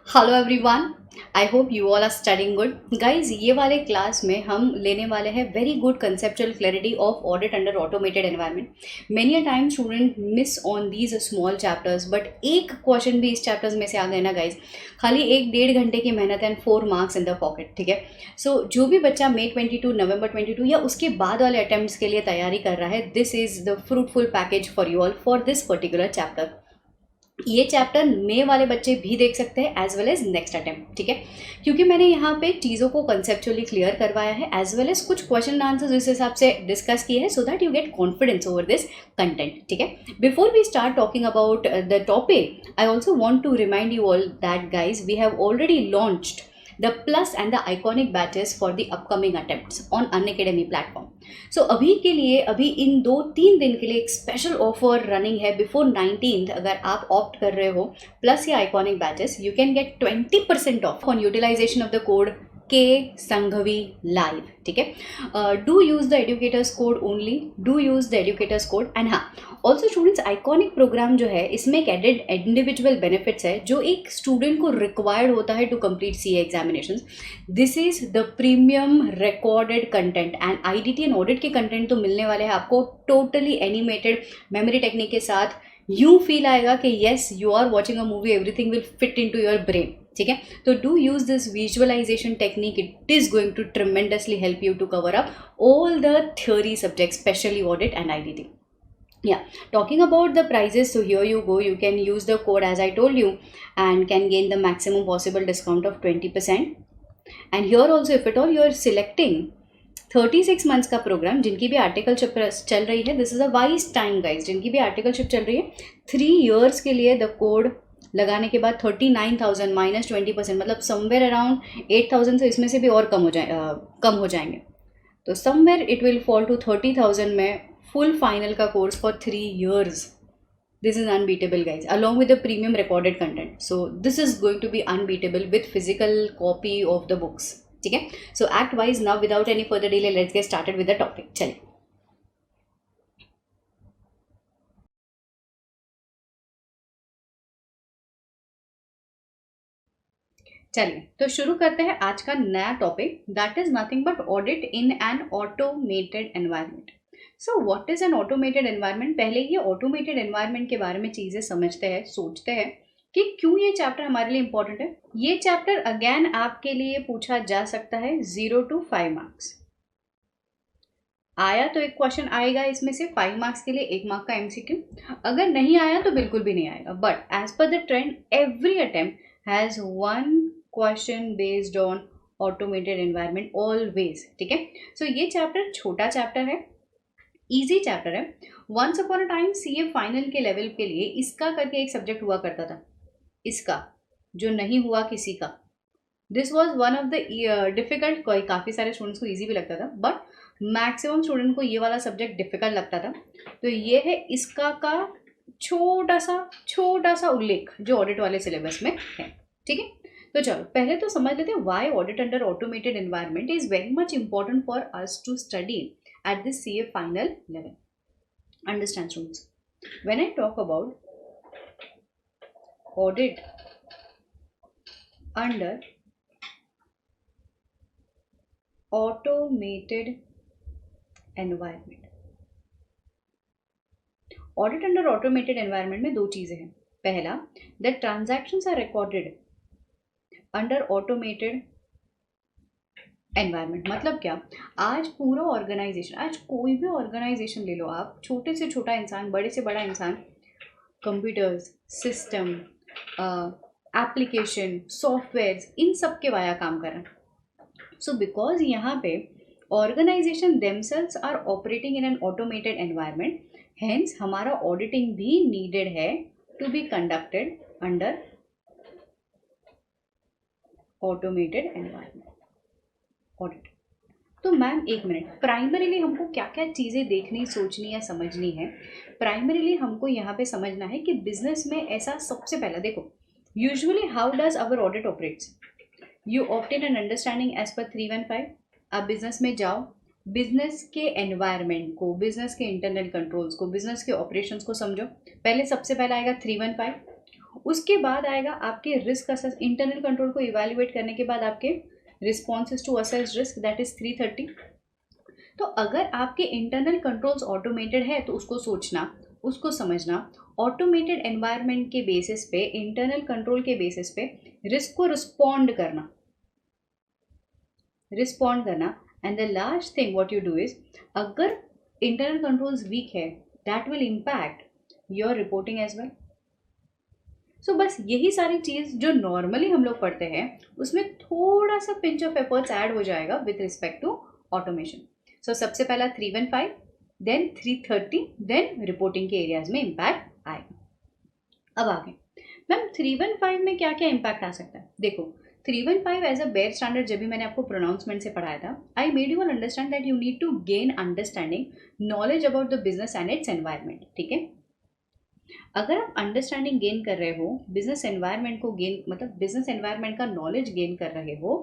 Hello everyone. I hope you all are studying good guys. ये वाले class में हम लेने वाले हैं very good conceptual clarity of audit under automated environment. Many a time student miss on these small chapters, but एक question भी इस चैप्टर्स में से आ गए ना गाइज, खाली 1-1.5 घंटे की मेहनत and 4 marks in the pocket. ठीक है, सो जो भी बच्चा May 22 November 22 या उसके बाद वाले अटेम्प्ट्स के लिए तैयारी कर रहा है, this is the fruitful package for you all for this particular chapter. ये चैप्टर मे वाले बच्चे भी देख सकते हैं as well as next attempt. ठीक है, क्योंकि मैंने यहाँ पे चीज़ों को कंसेप्चुअली क्लियर करवाया है एज वेल एज कुछ क्वेश्चन आंसर्स इस हिसाब से डिस्कस किए हैं so that you get confidence over this content. ठीक है, before we start talking about the topic, I also want to remind you all that guys we have already launched the plus and the iconic batches for the upcoming attempts on Unacademy platform. So अभी के लिए, अभी इन 2-3 दिन के लिए एक special offer running है before 19th। अगर आप ऑप्ट कर रहे हो प्लस या iconic batches, you can get 20% off on utilisation of the code K Sanghvi live. ठीक है, do use the educators code only, do use the educators code. And हाँ, ऑल्सो स्टूडेंट्स, आइकॉनिक प्रोग्राम जो है इसमें एक एडेड इंडिविजुअल बेनिफिट्स है जो एक स्टूडेंट को रिक्वायर्ड होता है to complete CA examination. This is the premium recorded content and IDT and audit के कंटेंट तो मिलने वाले हैं आपको टोटली एनिमेटेड मेमोरी टेक्निक के साथ। यूँ फील आएगा कि yes you are watching a movie, everything will fit in to your brain. ठीक है, तो do use this visualisation technique, it is going to tremendously help you to cover up all the theory subjects, especially audit and IDT. Yeah, talking about the prices, so here you go, you can use the code as I told you and can gain the maximum possible discount of 20%. And here also, if at all you are selecting 36 months का programme, जिनकी भी articleship चल रही है, this is a wise time guys, जिनकी भी articleship चल रही है 3 years के लिए, द कोड लगाने के बाद 39,000 माइनस 20%, मतलब समवेयर अराउंड 8,000 से इसमें से भी और कम हो जाएंगे। तो somewhere it will fall to 30,000 में फुल फाइनल का course for 3 years. This is unbeatable guys, along with the premium recorded content. So this is going to be unbeatable with physical copy of the books. ठीक है, so act wise now without any further delay let's get started with the topic. चलिए चलिए तो शुरू करते हैं आज का नया topic, that is nothing but audit in an automated environment. So what is an automated environment? पहले ये ऑटोमेटेड एनवायरनमेंट के बारे में चीज़ें समझते हैं, सोचते हैं कि क्यों ये चैप्टर हमारे लिए इंपॉर्टेंट है। ये चैप्टर अगेन आपके लिए पूछा जा सकता है 0 to 5 मार्क्स। आया तो एक क्वेश्चन आएगा इसमें से 5 मार्क्स के लिए, 1 मार्क का एमसीक्यू। अगर नहीं आया तो बिल्कुल भी नहीं आएगा, but as per the trend every attempt has one question based on automated environment always. ठीक है, सो ये चैप्टर छोटा चैप्टर है, इजी चैप्टर है। Once upon a time CA final के लेवल के लिए इसका करके एक सब्जेक्ट हुआ करता था, इसका जो नहीं हुआ किसी का। This was one of the difficult, काफ़ी सारे स्टूडेंट्स को ईजी भी लगता था, बट मैक्सिमम स्टूडेंट को ये वाला सब्जेक्ट डिफिकल्ट लगता था। तो ये है इसका का छोटा सा उल्लेख जो ऑडिट वाले सिलेबस में है। ठीक है, तो चलो पहले तो समझ लेते हैं why audit under automated environment is very much important for us to study at the CA final level. Understand students, when I talk about audit under automated environment, audit under automated environment में दो चीज़ें हैं। पहला, the transactions are recorded under automated environment. मतलब क्या, आज पूरा organisation, आज कोई भी ऑर्गेनाइजेशन ले लो आप, छोटे से छोटा इंसान, बड़े से बड़ा इंसान, कंप्यूटर्स, सिस्टम, एप्लीकेशन, सॉफ्टवेयर्स, इन सब के वाया काम कर रहा है। सो बिकॉज यहाँ पे organisation themselves are operating in an automated environment, hence हमारा ऑडिटिंग भी नीडेड है to be conducted under automated environment audit. तो मैम एक मिनट, प्राइमरीली हमको क्या क्या चीज़ें देखनी, सोचनी या समझनी है? प्राइमरीली हमको यहाँ पे समझना है कि बिजनेस में ऐसा सबसे पहला देखो, usually how does our audit operates, you obtain an understanding as per 315। आप बिजनेस में जाओ, बिजनेस के एनवायरनमेंट को, बिजनेस के इंटरनल कंट्रोल्स को, बिजनेस के ऑपरेशंस को समझो। पहले सबसे पहले आएगा 315, उसके बाद आएगा आपके रिस्क असेस, इंटरनल कंट्रोल को इवेल्युएट करने के बाद आपके responses to assess risk, that is 330। तो अगर आपके इंटरनल कंट्रोल्स ऑटोमेटेड है तो उसको सोचना, उसको समझना, ऑटोमेटेड एनवायरनमेंट के बेसिस पे, इंटरनल कंट्रोल के बेसिस पे रिस्क को रिस्पॉन्ड करना, and the last thing what you do is, अगर इंटरनल कंट्रोल्स वीक है that will impact your reporting as well. So बस यही सारी चीज़ जो नॉर्मली हम लोग पढ़ते हैं उसमें थोड़ा सा पिंच ऑफ एफर्ट्स ऐड हो जाएगा विद रिस्पेक्ट टू ऑटोमेशन। सो सबसे पहला 315, देन 330, देन रिपोर्टिंग के एरियाज में इम्पैक्ट आएगा। अब आगे मैम 315 में क्या क्या इम्पैक्ट आ सकता है? देखो 315 एज अ बेयर स्टैंडर्ड जब भी मैंने आपको प्रोनाउंसमेंट से पढ़ाया था, I made you understand that you need to gain understanding knowledge about the business and its environment. ठीक है, अगर आप अंडरस्टैंडिंग गेन कर रहे हो, बिजनेस एनवायरमेंट को गेन, मतलब बिजनेस एनवायरमेंट का नॉलेज गेन कर रहे हो,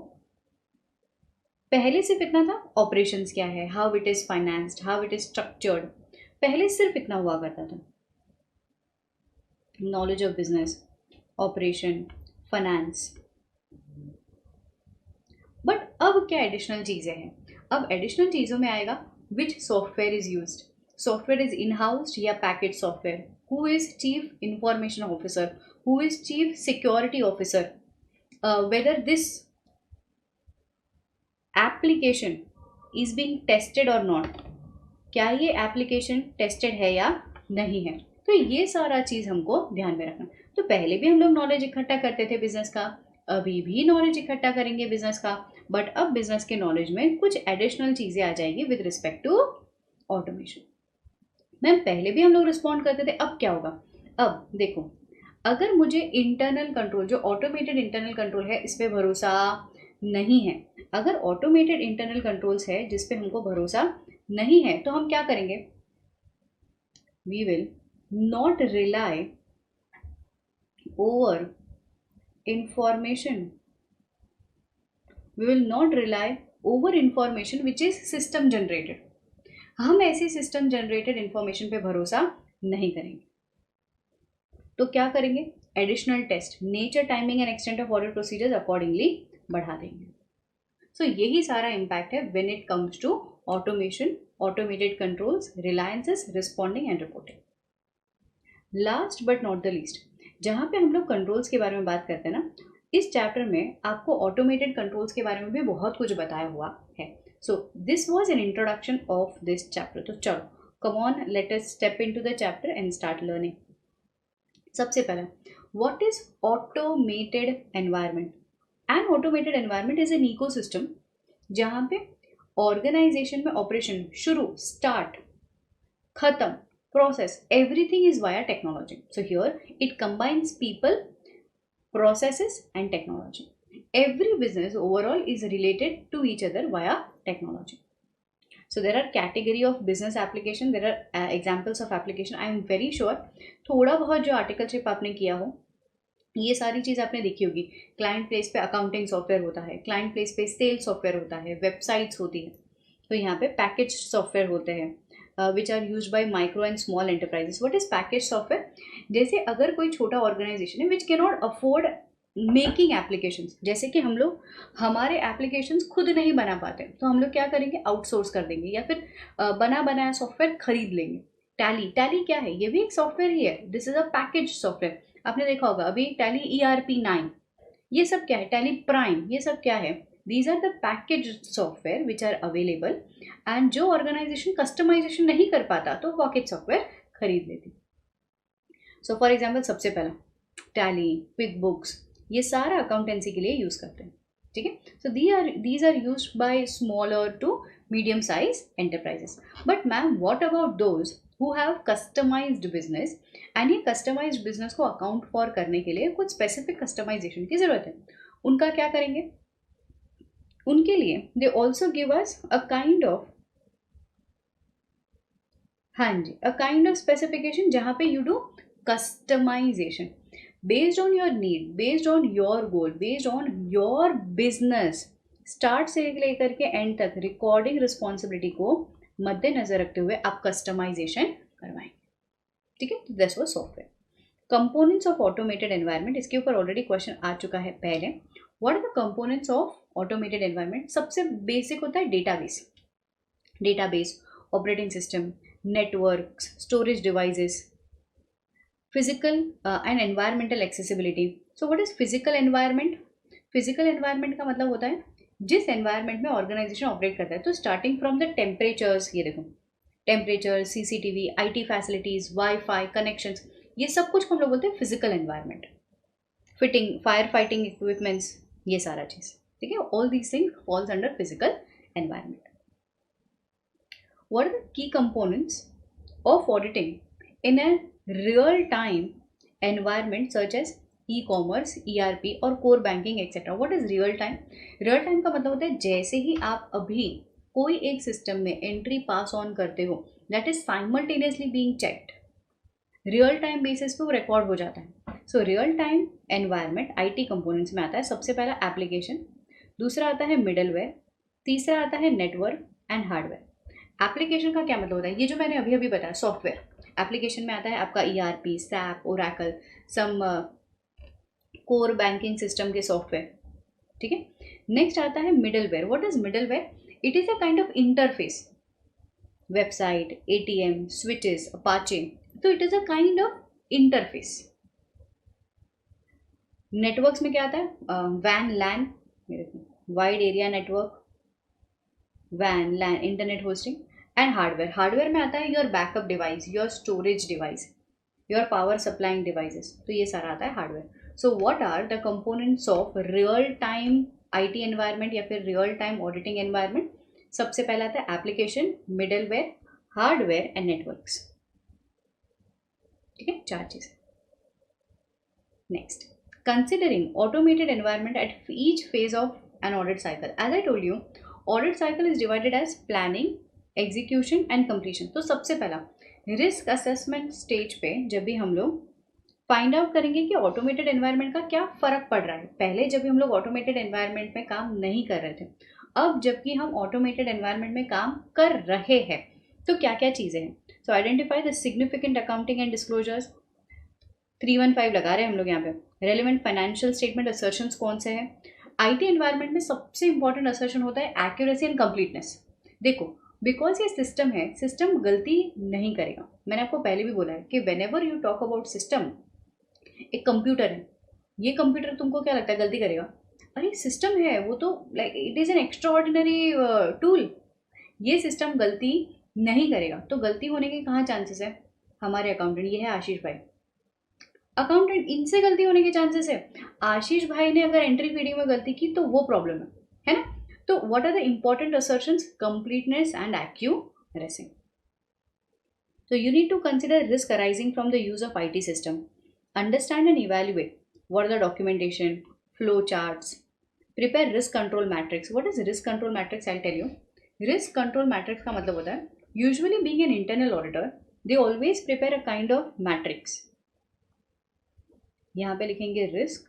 पहले सिर्फ इतना था ऑपरेशंस क्या है, how it is financed, how it is structured, पहले सिर्फ इतना हुआ करता था, knowledge of business, operation, finance. But अब क्या एडिशनल चीज़ें हैं? अब एडिशनल चीज़ों में आएगा which software is used, software is in house या package software, who is chief information officer, who is chief security officer, whether this application is being tested or not, क्या ये एप्लीकेशन टेस्टेड है या नहीं है। तो ये सारा चीज़ हमको ध्यान में रखना। तो पहले भी हम लोग नॉलेज इकट्ठा करते थे बिजनेस का, अभी भी नॉलेज इकट्ठा करेंगे बिजनेस का, बट अब बिजनेस के नॉलेज में कुछ एडिशनल चीज़ें आ जाएगी with respect to automation. Ma'am पहले भी हम लोग रिस्पॉन्ड करते थे, अब क्या होगा? अब देखो, अगर मुझे इंटरनल कंट्रोल, जो ऑटोमेटेड इंटरनल कंट्रोल है, इस पर भरोसा नहीं है, अगर ऑटोमेटेड इंटरनल कंट्रोल्स है जिस पे हमको भरोसा नहीं है, तो हम क्या करेंगे? We will not rely over information, we will not rely over information which is system generated. हम ऐसी सिस्टम जनरेटेड इंफॉर्मेशन पे भरोसा नहीं करेंगे। तो क्या करेंगे? Additional test, nature, timing and extent of audit procedures accordingly बढ़ा देंगे। सो यही सारा इम्पैक्ट है when it comes to automation, automated controls, reliances, responding and reporting. Last but not the least, जहाँ पे हम लोग कंट्रोल्स के बारे में बात करते हैं ना, इस चैप्टर में आपको ऑटोमेटेड कंट्रोल्स के बारे में भी बहुत कुछ बताया हुआ है। So this was an introduction of this chapter. तो चलो, come on, let us step into the chapter and start learning. सबसे पहला, what is automated environment? An automated environment is an ecosystem जहाँ पे ऑर्गेनाइजेशन में ऑपरेशन शुरू, start, खत्म, process, everything is via technology. So here it combines people, processes and technology. Every business overall is related to each other via technology. So there are category of business application, there are examples of application. I am very sure थोड़ा बहुत जो articleship आपने किया हो, ये सारी चीज़ आपने देखी होगी। क्लाइंट प्लेस पे अकाउंटिंग सॉफ्टवेयर होता है, क्लाइंट प्लेस पे सेल्स सॉफ्टवेयर होता है, वेबसाइट्स होती है, तो यहाँ पे पैकेज सॉफ्टवेयर होते हैं which are use by micro and small enterprises. What is package software? जैसे अगर कोई छोटा ऑर्गेनाइजेशन है which can not afford making applications, जैसे कि हम लोग हमारे एप्लीकेशंस खुद नहीं बना पाते, तो हम लोग क्या करेंगे? आउटसोर्स कर देंगे या फिर बना बनाया सॉफ्टवेयर खरीद लेंगे. टैली क्या है? ये भी एक सॉफ्टवेयर ही है. This is a package software. आपने देखा होगा अभी टैली ERP9, ये सब क्या है? टैली प्राइम, ये सब क्या है? These are the package software which are available, and जो ऑर्गेनाइजेशन कस्टमाइजेशन नहीं कर पाता तो पैकेज सॉफ्टवेयर खरीद लेती. सो फॉर एग्जाम्पल सबसे पहला टैली, क्विक बुक्स, ये सारा अकाउंटेंसी के लिए यूज़ करते हैं. ठीक है, so these are use by smaller to medium size enterprises. But ma'am what about those who have customised business, and ये कस्टमाइज्ड बिजनेस को अकाउंट फॉर करने के लिए कुछ स्पेसिफिक कस्टमाइजेशन की ज़रूरत है. उनका क्या करेंगे? उनके लिए they also give us a kind of, हाँ जी, अ काइंड ऑफ स्पेसिफिकेशन जहाँ पे you do customisation based on your need, based on your goal, based on your business. Start से लेकर के एंड तक रिकॉर्डिंग रिस्पॉन्सिबिलिटी को मद्देनजर रखते हुए आप कस्टमाइजेशन करवाएंगे. ठीक है, this was software. Components of automated environment, इसके ऊपर ऑलरेडी क्वेश्चन आ चुका है पहले. What are the components of automated environment? सबसे बेसिक होता है database, operating system, networks, storage devices, physical and environmental accessibility. So what is physical environment? Physical environment का मतलब होता है जिस एनवायरनमेंट में ऑर्गेनाइजेशन ऑपरेट करता है. तो स्टार्टिंग फ्रॉम द टेम्परेचर्स, ये देखो temperature, CCTV, IT facilities, WiFi connections, ये सब कुछ को हम लोग बोलते हैं physical environment. Fitting, fire fighting equipments, ये सारा चीज, ठीक है. All these things falls under physical environment. What are the key components of auditing in a real time environment such as e-commerce, ERP और core banking etcetera? What is real time? Real time का मतलब होता है जैसे ही आप अभी कोई एक सिस्टम में एंट्री पास ऑन करते हो, that is simultaneously being checked. Real time basis पे वो रिकॉर्ड हो जाता है. So real time environment IT components में आता है. सबसे पहला एप्लीकेशन, दूसरा आता है मिडलवेयर, तीसरा आता है नेटवर्क एंड हार्डवेयर. एप्लीकेशन का क्या मतलब होता है? ये जो मैंने अभी अभी बताया सॉफ्टवेयर. एप्लीकेशन में आता है आपका ERP, SAP, ओरेकल, सम कोर बैंकिंग सिस्टम के सॉफ्टवेयर, ठीक है. नेक्स्ट आता है middleware. What is middleware? It is a kind of interface, website, ATM, switches, Apache. तो it is a kind of interface. Networks में क्या आता है? Van, LAN, wide area network, van, LAN, internet hosting. And hardware, hardware में आता है your backup device, your storage device, your power supplying devices. तो ये सारा आता है hardware. So what are the components of real time IT environment या फिर रियल टाइम ऑडिटिंग एनवायरनमेंट? सबसे पहला आता है application, middleware, hardware and networks, ठीक है. 4 चीजें. Next, considering automated environment at each phase of an audit cycle. As I told you, audit cycle is divided as planning, execution and completion. तो सबसे पहला रिस्क असेसमेंट स्टेज पे जब भी हम लोग फाइंड आउट करेंगे कि ऑटोमेटेड एनवायरनमेंट का क्या फ़र्क पड़ रहा है. पहले जब भी हम लोग ऑटोमेटेड एनवायरनमेंट में काम नहीं कर रहे थे, अब जबकि हम ऑटोमेटेड एनवायरनमेंट में काम कर रहे हैं, तो क्या क्या चीज़ें हैं. सो identify the significant accounting and disclosures. 315 लगा रहे हैं हम लोग यहाँ पे. रेलिवेंट फाइनेंशियल स्टेटमेंट असर्शंस कौन से हैं? IT एनवायरनमेंट में सबसे इंपॉर्टेंट असर्शन होता है एक्यूरेसी एंड कंप्लीटनेस. देखो, बिकॉज ये सिस्टम है, सिस्टम गलती नहीं करेगा. मैंने आपको पहले भी बोला है कि when ever you talk about system, एक कंप्यूटर है, ये कंप्यूटर तुमको क्या लगता है गलती करेगा? अरे सिस्टम है, वो तो like it is an extra ordinary tool. ये सिस्टम गलती नहीं करेगा. तो गलती होने के कहाँ चांसेस है? हमारे अकाउंटेंट, ये है आशीष भाई, अकाउंटेंट, इनसे गलती होने के चांसेस है. आशीष भाई ने अगर एंट्री फीडिंग में गलती की तो वो प्रॉब्लम है ना. तो what are the important assertions? Completeness and accuracy. So you need to consider risk arising from the use of IT system. Understand and evaluate what are the documentation, flow charts, prepare risk control matrix. What is risk control matrix? I'll tell you. Risk control matrix का मतलब होता है, usually being an internal auditor, they always prepare a kind of matrix. यहाँ पे लिखेंगे risk,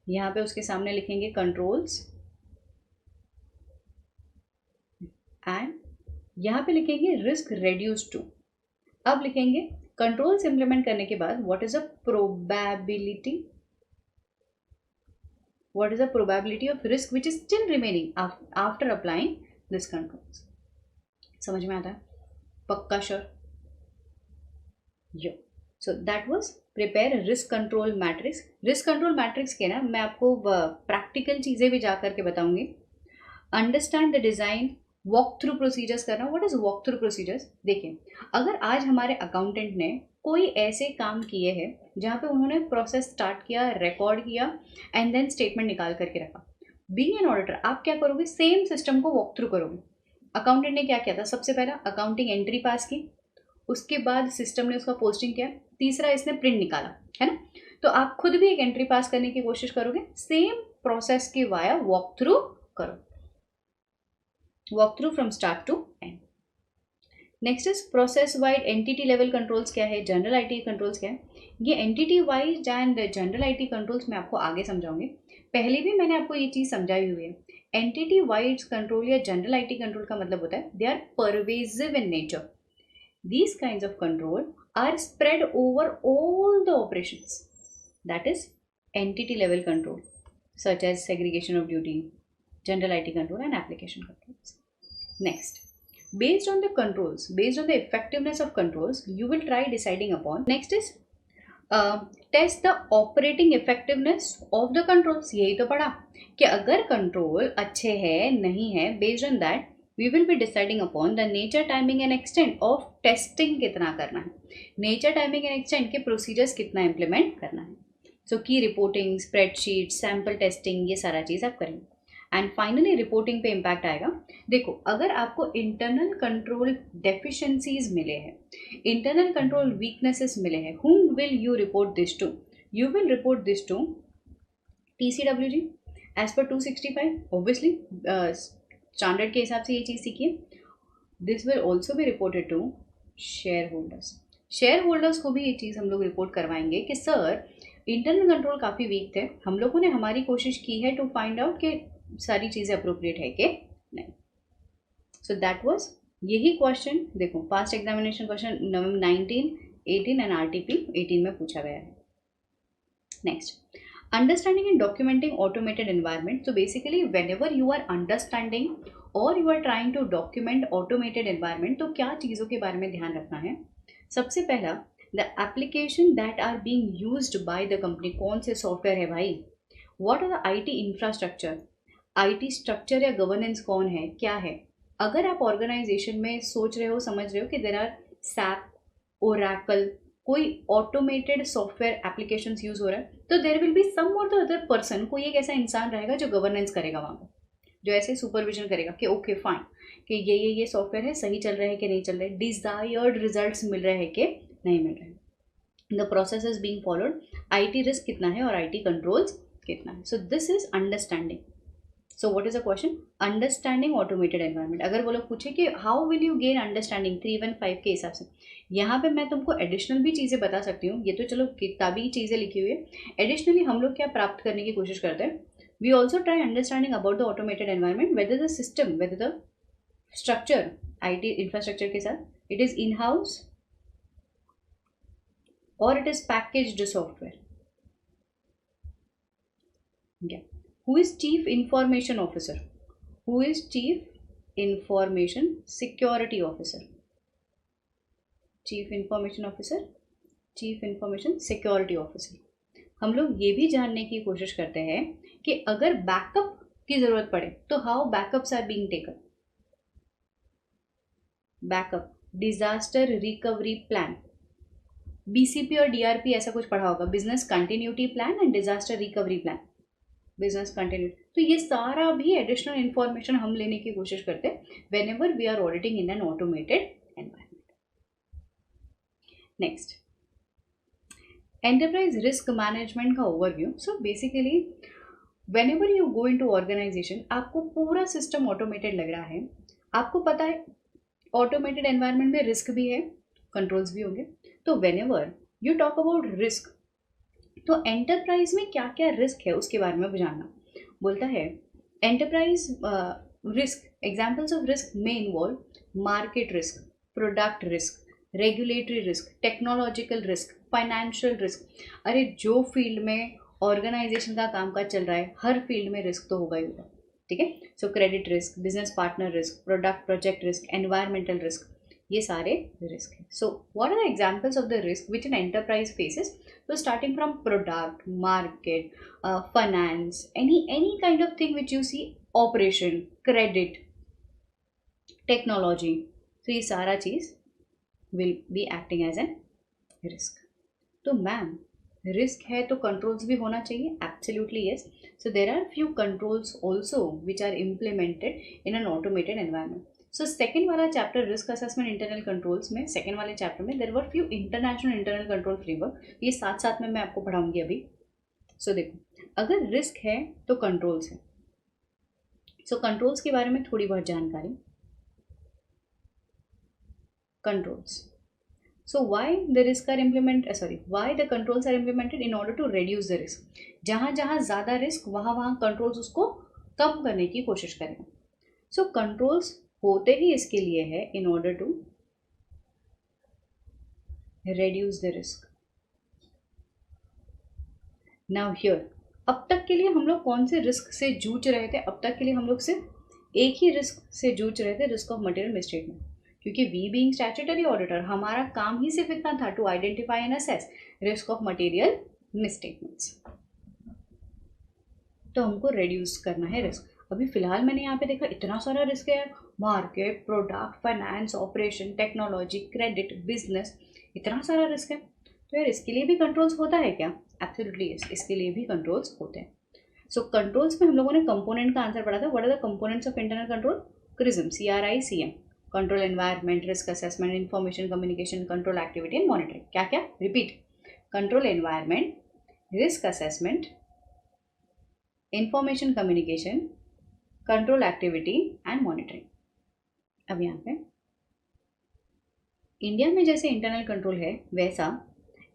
यहाँ पे उसके सामने लिखेंगे controls and यहाँ पे लिखेंगे रिस्क रेड्यूस टू. अब लिखेंगे कंट्रोल्स इंप्लीमेंट करने के बाद what is a probability, what is a probability of risk which is still remaining after applying this controls. समझ में आता है? पक्का sure? Yo. So that was prepare risk control matrix. Risk control matrix के ना मैं आपको प्रैक्टिकल चीज़ें भी जा करके बताऊंगी. Understand the design, walk through procedures करना. What is walk through procedures? देखिए, अगर आज हमारे अकाउंटेंट ने कोई ऐसे काम किए हैं जहाँ पे उन्होंने प्रोसेस स्टार्ट किया, रिकॉर्ड किया एंड देन स्टेटमेंट निकाल करके रखा, बीइंग एन ऑडिटर आप क्या करोगे? सेम सिस्टम को वॉक थ्रू करोगे. अकाउंटेंट ने क्या किया था? सबसे पहला अकाउंटिंग एंट्री पास की, उसके बाद सिस्टम ने उसका पोस्टिंग किया, तीसरा इसने प्रिंट निकाला, है ना. तो आप खुद भी एक एंट्री पास करने की कोशिश करोगे, सेम प्रोसेस के वाया वॉक थ्रू करो. Walk through from start to end. Next is process wide entity level controls. क्या है? जनरल IT कंट्रोल्स क्या है? ये entity wise and general IT controls मैं आपको आगे समझाऊंगी. पहले भी मैंने आपको ये चीज़ समझाई हुई है. एंटिटी वाइड कंट्रोल या जनरल IT कंट्रोल का मतलब होता है they are pervasive in nature. These kinds of control are spread over all the operations. That is entity level control, such as segregation of duty, general IT control, and application controls. Next, based on the controls, based on the effectiveness of controls, you will try deciding upon. Next is test the operating effectiveness of the controls. यही तो पढ़ा कि अगर control अच्छे है नहीं है, based on that we will be deciding upon the nature, timing and extent of testing कितना करना है, नेचर, टाइमिंग एंड एक्सटेंट के प्रोसीजर्स कितना इंप्लीमेंट करना है. सो की रिपोर्टिंग, स्प्रेडशीट, सैम्पल टेस्टिंग, ये सारा चीज़ आप करेंगे. एंड फाइनली रिपोर्टिंग पे इम्पैक्ट आएगा. देखो, अगर आपको इंटरनल कंट्रोल डेफिशिएंसीज मिले हैं, इंटरनल कंट्रोल वीकनेसेस मिले हैं, whom will you report this to? You will report this to TCWG as per 265. Obviously, standard के हिसाब से ये चीज़ सीखिए. This will also be reported to shareholders. Shareholders को भी ये चीज़ हम लोग रिपोर्ट करवाएंगे कि सर इंटरनल कंट्रोल काफ़ी वीक थे, हम लोगों ने हमारी कोशिश की है टू फाइंड आउट कि सारी चीज़ें अप्रोप्रिएट है कि नहीं. सो दैट वाज यही क्वेश्चन. देखो, past examination question 19, 18 and RTP 18 में पूछा गया है. Next, understanding and documenting automated environment. तो basically whenever you are understanding और you are trying to document automated environment, तो क्या चीज़ों के बारे में ध्यान रखना है. सबसे पहला, the application that are being used by the company. कौन से सॉफ्टवेयर है भाई, what are the IT infrastructure, IT structure या गवर्नेंस कौन है, क्या है. अगर आप ऑर्गेनाइजेशन में सोच रहे हो, समझ रहे हो कि देयर आर SAP, ओरेकल, कोई ऑटोमेटेड सॉफ्टवेयर एप्लीकेशंस यूज हो रहा है, तो देयर विल बी सम और द अदर पर्सन, कोई एक ऐसा इंसान रहेगा जो गवर्नेंस करेगा वहाँ पर, जो ऐसे सुपरविजन करेगा कि ओके फाइन, कि ये सॉफ्टवेयर है, सही चल रहा है कि नहीं चल रहा है, डिजायर्ड रिजल्ट्स मिल रहे हैं कि नहीं मिल रहे हैं, the process is being followed, IT risk कितना है और IT कंट्रोल्स कितना है. So this is understanding. So what is a question, understanding automated environment. अगर वो लोग पूछे कि how will you gain understanding 315 के हिसाब से, यहाँ पे मैं तुमको एडिशनल भी चीज़ें बता सकती हूँ. ये तो चलो किताबी चीज़ें लिखी हुई है. एडिशनली हम लोग क्या प्राप्त करने की कोशिश करते हैं, we also try understanding about the automated environment, whether the system, whether the structure IT infrastructure के साथ इट इज़ इन हाउस और it is packaged software. Who is Chief Information Officer? Who is Chief Information Security Officer? Chief Information Officer, Chief Information Security Officer. हम लोग ये भी जानने की कोशिश करते हैं कि अगर बैकअप की ज़रूरत पड़े तो how backups are being taken. Backup, disaster recovery plan, BCP और DRP ऐसा कुछ पढ़ा होगा, business continuity plan and disaster recovery plan, business continuity. तो ये सारा भी एडिशनल इंफॉर्मेशन हम लेने की कोशिश करते हैं whenever we are auditing in an automated environment. Next, enterprise risk management का overview. So basically whenever you go into organisation, आपको पूरा सिस्टम ऑटोमेटेड लग रहा है, आपको पता है ऑटोमेटेड एनवायरनमेंट में रिस्क भी है, कंट्रोल्स भी होंगे. तो whenever you talk about risk, तो एंटरप्राइज में क्या क्या रिस्क है उसके बारे में जानना. बोलता है enterprise risk, examples of risk में involve market risk, product risk, regulatory risk, technological risk, financial risk. अरे जो फील्ड में ऑर्गेनाइजेशन का कामकाज चल रहा है, हर फील्ड में रिस्क तो होगा ही होगा. ठीक है. So credit risk, business partner risk, product project risk, environmental risk, ये सारे रिस्क हैं. So what are the examples of the risk which an enterprise faces. So starting from product, market, finance, any kind of thing which you see, operation, credit, technology. So ये सारा चीज़ will be acting as an risk. तो ma'am risk है तो controls भी होना चाहिए. Absolutely yes. So there are few controls also which are implemented in an automated environment. So second वाला chapter risk assessment internal controls में, second वाले chapter में there were few international internal control framework, ये साथ साथ में मैं आपको पढ़ाऊंगी अभी. सो देखो, अगर रिस्क है तो कंट्रोल्स है. सो कंट्रोल्स के बारे में थोड़ी बहुत जानकारी. Controls, so why the risk are why the controls are implemented in order to reduce the risk. जहाँ जहाँ ज़्यादा रिस्क वहाँ कंट्रोल्स उसको कम करने की कोशिश करेंगे. सो कंट्रोल्स होते ही इसके लिए है in order to reduce the risk. Now here, अब तक के लिए हम लोग कौन से रिस्क से जूझ रहे थे? अब तक के लिए हम लोग सिर्फ एक ही रिस्क से जूझ रहे थे, रिस्क ऑफ मटेरियल मिसस्टेटमेंट, क्योंकि वी बीइंग स्टैट्यूटरी ऑडिटर हमारा काम ही सिर्फ इतना था, to identify and assess risk of material misstatements. तो हमको रिड्यूस करना है रिस्क। अभी फिलहाल मैंने यहाँ पे देखा इतना सारा रिस्क है, market, product, finance, operation, technology, credit, business, इतना सारा रिस्क है। तो यार इसके लिए भी कंट्रोल्स होता है क्या? एब्सोल्युटली यस, इसके लिए भी कंट्रोल्स होते हैं। सो कंट्रोल्स में हम लोगों ने कंपोनेंट का आंसर पढ़ा था। What are the components of internal control? क्रिज्म, CRICM, control environment, risk assessment, information communication, control activity and monitoring. क्या क्या? Repeat, control environment, risk assessment, information communication, control activity and monitoring. अब यहाँ पे India में जैसे इंटरनल कंट्रोल है, वैसा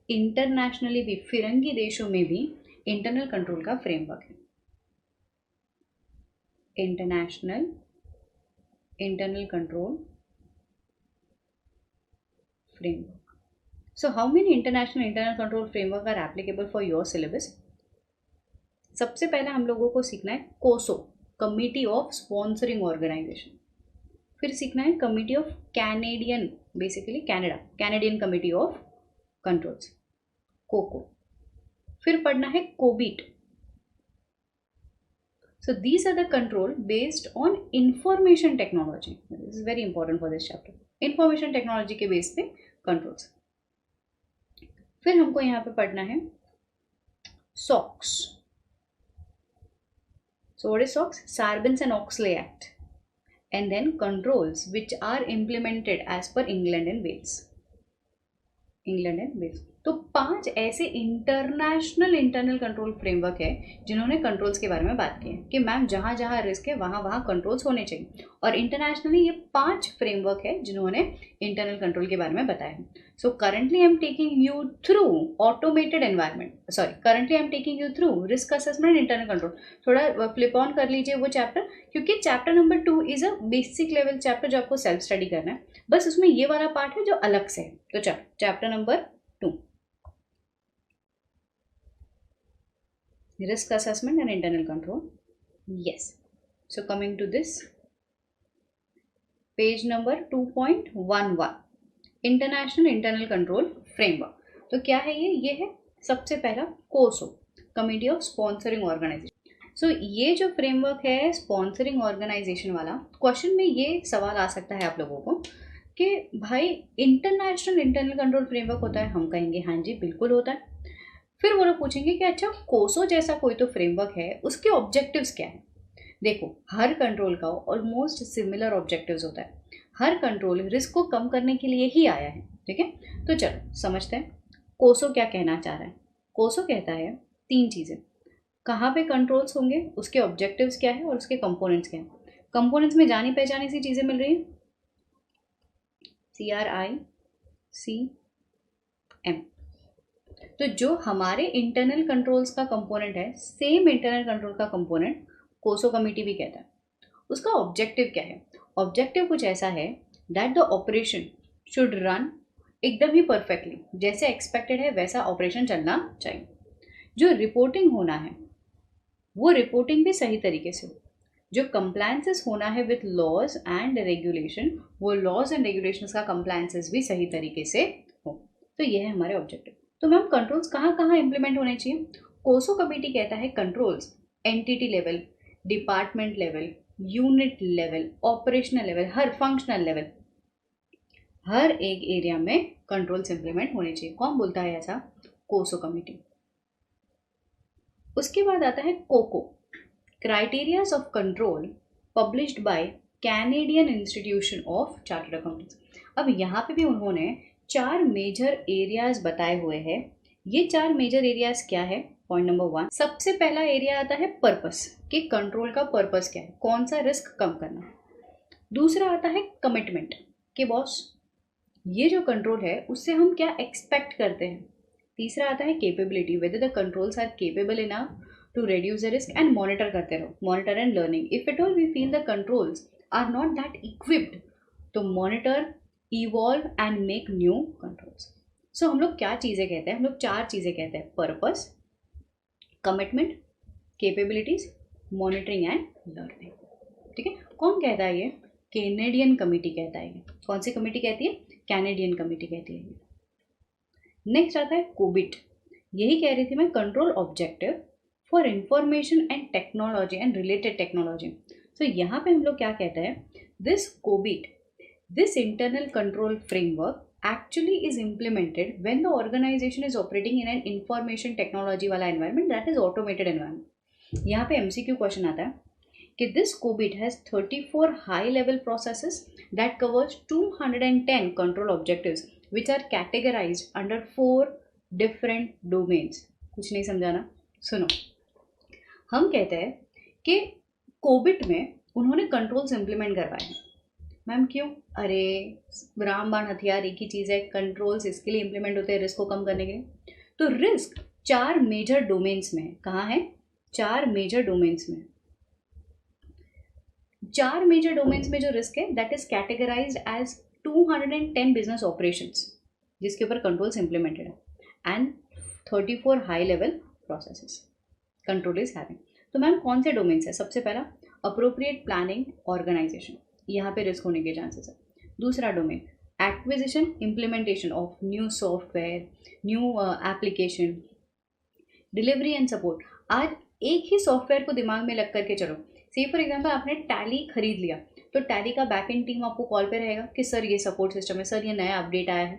इंटरनेशनली भी, फिरंगी देशों में भी इंटरनल कंट्रोल का फ्रेमवर्क है। International internal control framework. So how many international internal control framework are applicable for your syllabus? सबसे पहले हम लोगों को सीखना है कोसो, कमिटी ऑफ स्पॉन्सरिंग ऑर्गेनाइजेशन। फिर सीखना है committee of Canadian, basically Canada, Canadian committee of controls, COCO. फिर पढ़ना है COBIT. So these are the control based on information technology. This is very important for this chapter. Information technology के base पे controls. फिर हमको यहाँ पे पढ़ना है SOX. So what is SOX? Sarbanes-Oxley Act. And then controls which are implemented as per England and Wales. England and Wales. तो 5 ऐसे इंटरनेशनल इंटरनल कंट्रोल फ्रेमवर्क है जिन्होंने कंट्रोल्स के बारे में बात की है कि मैम जहाँ जहाँ रिस्क है वहाँ वहाँ कंट्रोल्स होने चाहिए। और इंटरनेशनली ये 5 फ्रेमवर्क है जिन्होंने इंटरनल कंट्रोल के बारे में बताया है। So currently I am taking you through automated environment, sorry currently I am taking you through risk assessment internal control. थोड़ा फ्लिप ऑन कर लीजिए वो चैप्टर, क्योंकि chapter number 2 is a basic level chapter जो आपको सेल्फ स्टडी करना है, बस उसमें ये वाला पार्ट है जो अलग से है। तो चलो chapter number 2, risk assessment and internal control. Yes, so coming to this page number 2.11, international internal control framework. तो क्या है ये है सबसे पहला कोसो, कमिटी ऑफ स्पॉन्सरिंग ऑर्गेनाइजेशन। सो ये जो फ्रेमवर्क है स्पॉन्सरिंग ऑर्गेनाइजेशन वाला, क्वेश्चन में ये सवाल आ सकता है आप लोगों को कि भाई इंटरनेशनल इंटरनल कंट्रोल फ्रेमवर्क होता है? हम कहेंगे हाँ जी बिल्कुल होता है। फिर वो लोग पूछेंगे कि अच्छा कोसो जैसा कोई तो फ्रेमवर्क है, उसके ऑब्जेक्टिव्स क्या है? देखो हर कंट्रोल का ऑलमोस्ट सिमिलर ऑब्जेक्टिव्स होता है। हर कंट्रोल रिस्क को कम करने के लिए ही आया है, ठीक है? तो चलो समझते हैं कोसो क्या कहना चाह रहा है। कोसो कहता है 3 चीज़ें, कहाँ पे कंट्रोल्स होंगे, उसके ऑब्जेक्टिव्स क्या है और उसके कंपोनेंट्स क्या हैं। कंपोनेंट्स में जानी पहचानी सी चीज़ें मिल रही हैं, CRICM। तो जो हमारे इंटरनल कंट्रोल्स का कंपोनेंट है, सेम इंटरनल कंट्रोल का कंपोनेंट कोसो कमिटी भी कहता है। उसका ऑब्जेक्टिव क्या है? ऑब्जेक्टिव कुछ ऐसा है that the operation should run एकदम ही परफेक्टली, जैसे एक्सपेक्टेड है वैसा ऑपरेशन चलना चाहिए। जो रिपोर्टिंग होना है वो रिपोर्टिंग भी सही तरीके से हो। जो कंप्लायंसेस होना है विथ लॉज एंड रेगुलेशन, वो लॉज एंड रेगुलेशंस का कंप्लायंसेस भी सही तरीके से हो। तो ये है हमारे ऑब्जेक्टिव। तो मैम कंट्रोल्स कहाँ कहाँ इंप्लीमेंट होने चाहिए? कोसो कमिटी कहता है controls entity level, department level, unit level, operational level, हर फंक्शनल लेवल, हर एक एरिया में कंट्रोल्स इंप्लीमेंट होने चाहिए। कौन बोलता है ऐसा? कोसो कमिटी। उसके बाद आता है COCO, criterias of control published by Canadian institution of chartered accountants. अब यहाँ पे भी उन्होंने 4 मेजर एरियाज बताए हुए हैं। ये 4 मेजर एरियाज क्या है? पॉइंट नंबर 1, सबसे पहला एरिया आता है पर्पस, कि कंट्रोल का पर्पस क्या है, कौन सा रिस्क कम करना। दूसरा आता है कमिटमेंट, कि बॉस ये जो कंट्रोल है उससे हम क्या एक्सपेक्ट करते हैं। तीसरा आता है capability, whether the controls are capable enough to reduce the risk, and monitor करते रहो, monitor and learning. If at all we feel the controls are not that equipped, तो monitor, evolve and make new controls. सो हम लोग क्या चीज़ें कहते हैं, हम लोग 4 चीज़ें कहते हैं, purpose, commitment, capabilities, monitoring and learning. ठीक है, कौन कहता है ये? कैनेडियन कमिटी कहता है ये। कौन सी कमिटी कहती है? कैनेडियन कमिटी कहती है ये। नेक्स्ट आता है कोबिट। यही कह रही थी मैं, control objective for information and technology and related technology. So यहाँ पे हम लोग क्या कहते हैं, this COBIT, this internal control framework actually is implemented when the organization is operating in an information technology वाला environment, that is automated environment। यहाँ पे MCQ क्वेश्चन आता है कि this COBIT has 34 high level processes that covers 210 control objectives which are categorized under 4 different domains। कुछ नहीं समझाना, सुनो। हम कहते हैं कि कोबिट में उन्होंने कंट्रोल्स इंप्लीमेंट करवाए हैं। मैम क्यों? अरे रामबाण हथियार एक ही चीज़ है, कंट्रोल्स इसके लिए इंप्लीमेंट होते हैं रिस्क को कम करने के लिए। तो रिस्क 4 मेजर डोमेन्स में है। कहाँ है? 4 मेजर डोमेन्स में। 4 मेजर डोमेन्स में जो रिस्क है that is categorized as 210 business operations जिसके ऊपर कंट्रोल्स इंप्लीमेंटेड है and 34 high level processes control is having. तो मैम कौन से डोमेन्स है? सबसे पहला अप्रोप्रिएट प्लानिंग ऑर्गेनाइजेशन, यहाँ पे रिस्क होने के चांसेस है। दूसरा domain acquisition implementation of new software, new application, delivery and support. आज एक ही सॉफ्टवेयर को दिमाग में लग करके चलो। से फॉर एग्जांपल आपने टैली खरीद लिया तो टैली का बैक एंड टीम आपको कॉल पे रहेगा कि सर ये सपोर्ट सिस्टम है, सर ये नया अपडेट आया है,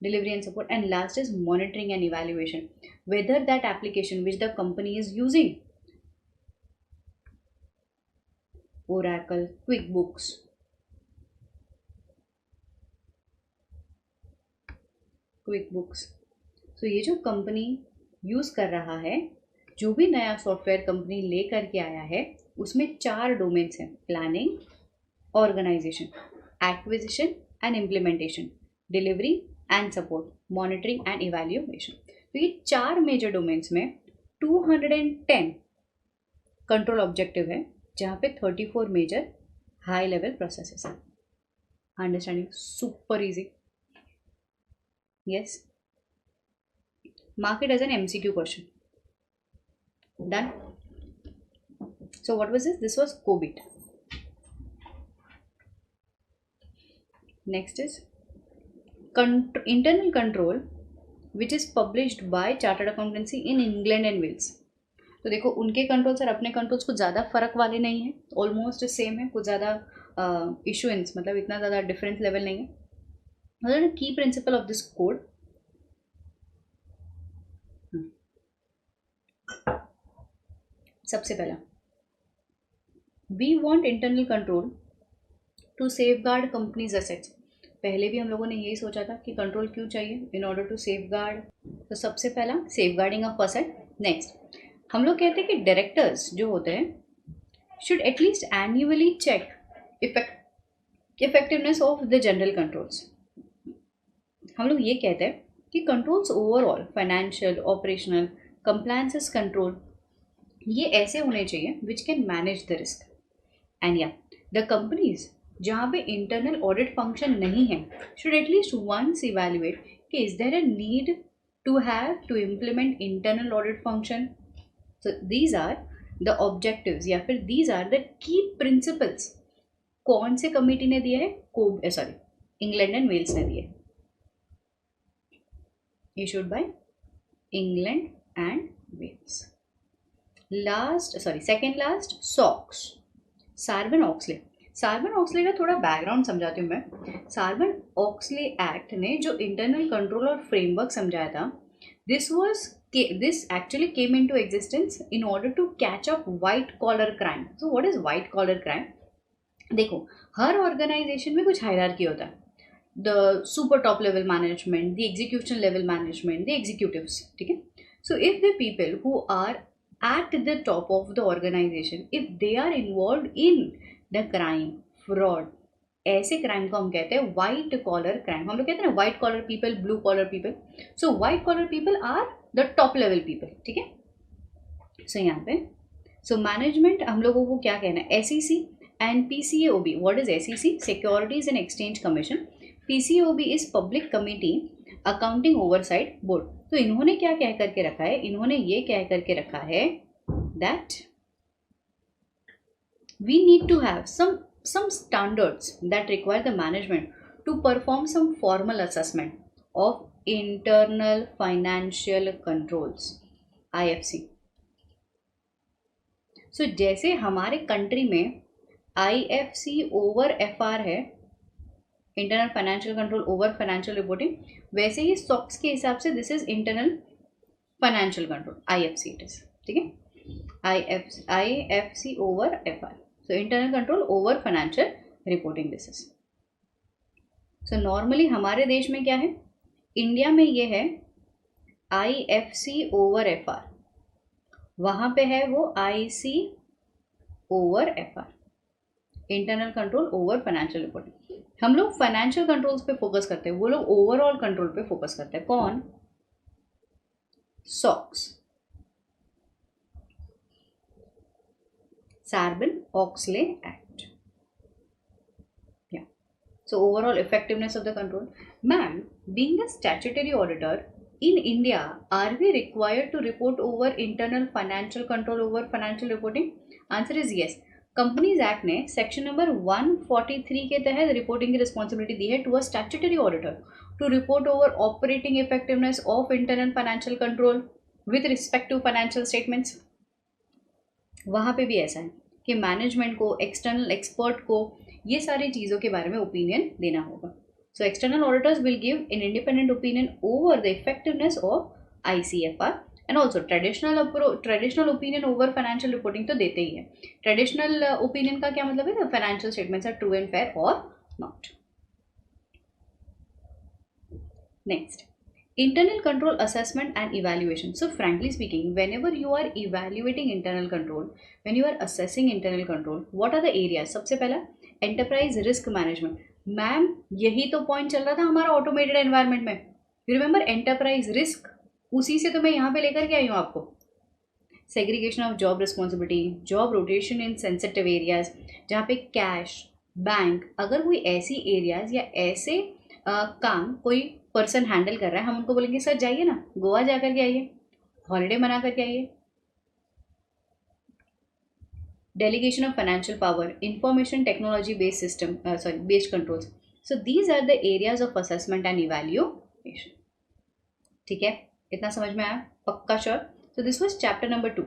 delivery and support. And last is monitoring and evaluation whether that application which the company is using, Oracle, QuickBooks, तो ये जो कंपनी यूज़ कर रहा है, जो भी नया सॉफ्टवेयर कंपनी ले करके आया है, उसमें 4 डोमेन्स हैं, planning, organization, acquisition and implementation, delivery and support, monitoring and evaluation. तो ये 4 मेजर डोमेन्स में 210 कंट्रोल ऑब्जेक्टिव है जहाँ पे 34 मेजर हाई लेवल प्रोसेसेस हैं। Understanding? Super easy. Yes, mark it as an MCQ question. Done. So what was this? This was COBIT. Next is internal control which is published by Chartered Accountancy in England and Wales. तो देखो उनके controls और अपने controls कुछ ज़्यादा फ़र्क वाले नहीं है, ऑलमोस्ट सेम है, कुछ ज़्यादा इशुएंस मतलब इतना ज़्यादा डिफरेंस लेवल नहीं है। मतलब की प्रिंसिपल ऑफ दिस कोड, सबसे पहला we want internal control to safeguard companies assets. पहले भी हम लोगों ने यही सोचा था कि कंट्रोल क्यों चाहिए, in order to safeguard. तो सबसे पहला safeguarding of asset. Next हम लोग कहते हैं कि डायरेक्टर्स जो होते हैं should at least annually check effectiveness of the general controls. हम लोग ये कहते हैं कि controls overall financial, operational, compliances control ये ऐसे होने चाहिए which can manage the risk. And या द कंपनीज जहाँ पे इंटरनल ऑडिट फंक्शन नहीं है शुड एटलीस्ट वंस इवैल्यूएट कि is there a need to have to implement internal audit function. So these are the objectives या फिर these are the key principles। कौन से कमिटी ने दिया है? सॉरी, इंग्लैंड एंड वेल्स ने दिए, issued by England and Wales. Second last SOX, Sarbanes Oxley. Sarbanes Oxley का थोड़ा बैकग्राउंड समझाती हूँ मैं। सार्बन ऑक्सले एक्ट ने जो इंटरनल कंट्रोल और फ्रेमवर्क समझाया था, this actually came into existence in order to catch up white collar crime. So what is white collar crime? देखो हर ऑर्गेनाइजेशन में कुछ हायरार्की होता है, the super top level management, the execution level management, the executives. ठीक है, so if the people who are at the top of the organization if they are involve in the crime, fraud, ऐसे crime को हम कहते हैं white collar crime. हम लोग कहते हैं ना white collar people, blue collar people. So white collar people are the top level people. ठीक है, सो यहाँ पे सो मैनेजमेंट हम लोगों को क्या कहना है, SEC and PCAOB। What is SEC? Securities and exchange commission. PCAOB is public committee accounting oversight board. तो इन्होंने क्या कह करके रखा है, इन्होंने ये कह करके रखा है that we need to have some standards that require the management to perform some formal assessment of internal financial controls, IFC. So जैसे हमारे कंट्री में IFC ओवर FR है, internal financial control over financial reporting, वैसे ही SOX के हिसाब से this is internal financial control, IFC it is, ठीक है, IFC over FR. So internal control over financial reporting this is. So normally हमारे देश में क्या है, इंडिया में ये है IFC over FR, वहाँ पे है वो IC over FR, internal control over financial reporting. हम लोग फाइनेंशियल कंट्रोल्स पे फोकस करते हैं, वो लोग ओवरऑल कंट्रोल पे फोकस करते हैं. कौन? SOX, Sarbanes-Oxley Act. Yeah. So overall effectiveness of the control. Ma'am, being a statutory auditor in India, are we required to report over internal financial control over financial reporting? Answer is yes. Companies act ने section number 143 के तहत reporting की responsibility दी है to a statutory auditor to report over operating effectiveness of internal financial control with respect to financial statements. वहाँ पे भी ऐसा है कि मैनेजमेंट को, एक्सटर्नल एक्सपर्ट को ये सारी चीज़ों के बारे में ओपिनियन देना होगा. So external auditors will give an independent opinion over the effectiveness of ICFR and also traditional opinion over financial reporting तो देते ही है. ट्रेडिशनल ओपिनियन का क्या मतलब है? Financial statements are true and fair और not. Next, internal control assessment and evaluation. So frankly speaking, whenever you are evaluating internal control, when you are assessing internal control, what are the areas? सबसे पहला enterprise risk management. Ma'am यही तो point चल रहा था हमारा automated environment में. You remember enterprise risk, उसी से तो मैं यहाँ पे लेकर के आई हूँ आपको. Segregation of job responsibility, job rotation in sensitive areas जहाँ पे कैश, बैंक, अगर कोई ऐसी एरियाज या ऐसे काम कोई पर्सन हैंडल कर रहा है, हम उनको बोलेंगे सर जाइए ना, गोवा जा करके आइए, हॉलीडे मना करके आइए. Delegation of financial power, information technology based system, based controls. So these are the areas of assessment and evaluation. ठीक है, इतना समझ में आया? पक्का sure? So this was chapter number 2.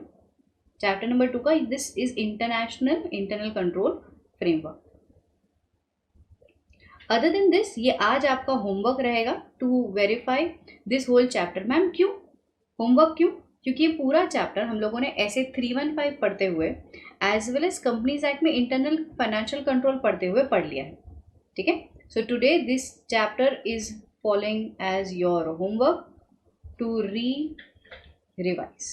Chapter number 2 का this is international internal control framework. Other than this, ये आज आपका होमवर्क रहेगा to verify this whole chapter. Ma'am क्यों होमवर्क, क्यों? क्योंकि ये पूरा चैप्टर हम लोगों ने ऐसे 315 पढ़ते हुए as well as companies act में इंटरनल फाइनेंशियल कंट्रोल पढ़ते हुए पढ़ लिया है. ठीक है, so today this chapter is following as your homework to revise.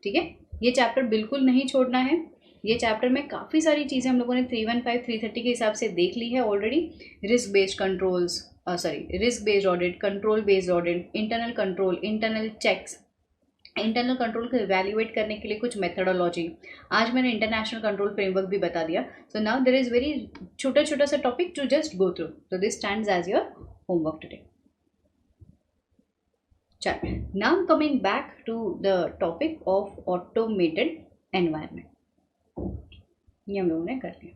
ठीक है, ये चैप्टर बिल्कुल नहीं छोड़ना है. ये चैप्टर में काफ़ी सारी चीज़ें हम लोगों ने 315 330 के हिसाब से देख ली है already. Risk based controls, risk based audit, control based audit, internal control, internal checks, internal control को इवैल्यूएट करने के लिए कुछ मेथडोलॉजी. आज मैंने इंटरनेशनल कंट्रोल फ्रेमवर्क भी बता दिया. So now there is very छोटा छोटा सा topic to just go through. So this stands as your homework today. चल, now coming back to the topic of automated environment. ये हम लोगों ने कर लिया.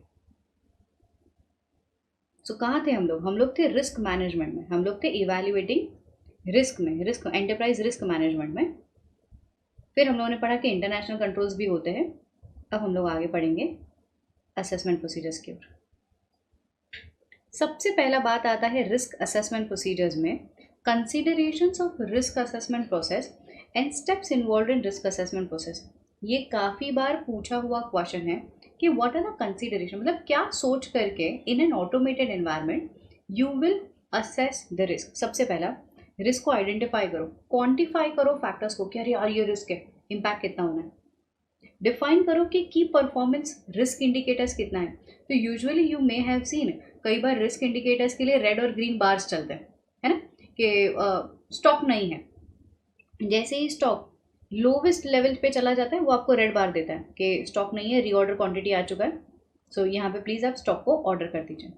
सो कहाँ थे हम लोग? हम लोग थे रिस्क मैनेजमेंट में, हम लोग थे इवैल्यूएटिंग रिस्क में, रिस्क एंटरप्राइज रिस्क मैनेजमेंट में. फिर हम लोगों ने पढ़ा कि इंटरनेशनल कंट्रोल्स भी होते हैं. अब हम लोग आगे पढ़ेंगे असेसमेंट प्रोसीजर्स की ओर. सबसे पहला बात आता है रिस्क असेसमेंट प्रोसीजर्स में considerations of risk assessment process and steps involve in risk assessment process. ये काफ़ी बार पूछा हुआ क्वेश्चन है कि व्हाट आर द कंसिडरेशन, मतलब क्या सोच करके इन an automated environment you will assess the risk. सबसे पहला रिस्क को आइडेंटिफाई करो, क्वांटिफाई करो फैक्टर्स को कि अरे यार ये रिस्क है, इम्पैक्ट कितना होना है. डिफाइन करो कि की परफॉर्मेंस रिस्क इंडिकेटर्स कितना है. तो usually you may have seen, कई बार रिस्क इंडिकेटर्स के लिए रेड और ग्रीन बार्स चलते हैं, है ना, कि स्टॉक नहीं है. जैसे ही स्टॉक लोवेस्ट लेवल पे चला जाता है वो आपको रेड बार देता है कि स्टॉक नहीं है, रीऑर्डर क्वांटिटी आ चुका है. सो यहाँ पे प्लीज़ आप स्टॉक को ऑर्डर कर दीजिए,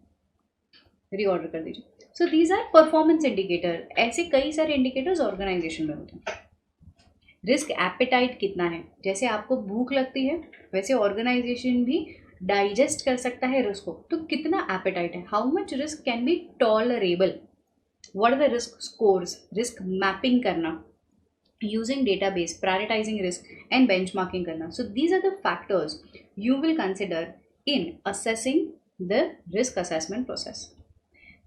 रीऑर्डर कर दीजिए. So these are performance indicator. ऐसे कई सारे इंडिकेटर्स ऑर्गेनाइजेशन में होते हैं. रिस्क एपेटाइट कितना है, जैसे आपको भूख लगती है वैसे ऑर्गेनाइजेशन भी डाइजेस्ट कर सकता है रिस्क को. तो कितना एपेटाइट है, how much risk can be tolerable, what are the risk scores, risk mapping करना, using database, prioritising risk and benchmarking करना. So these are the factors you will consider in assessing the risk assessment process.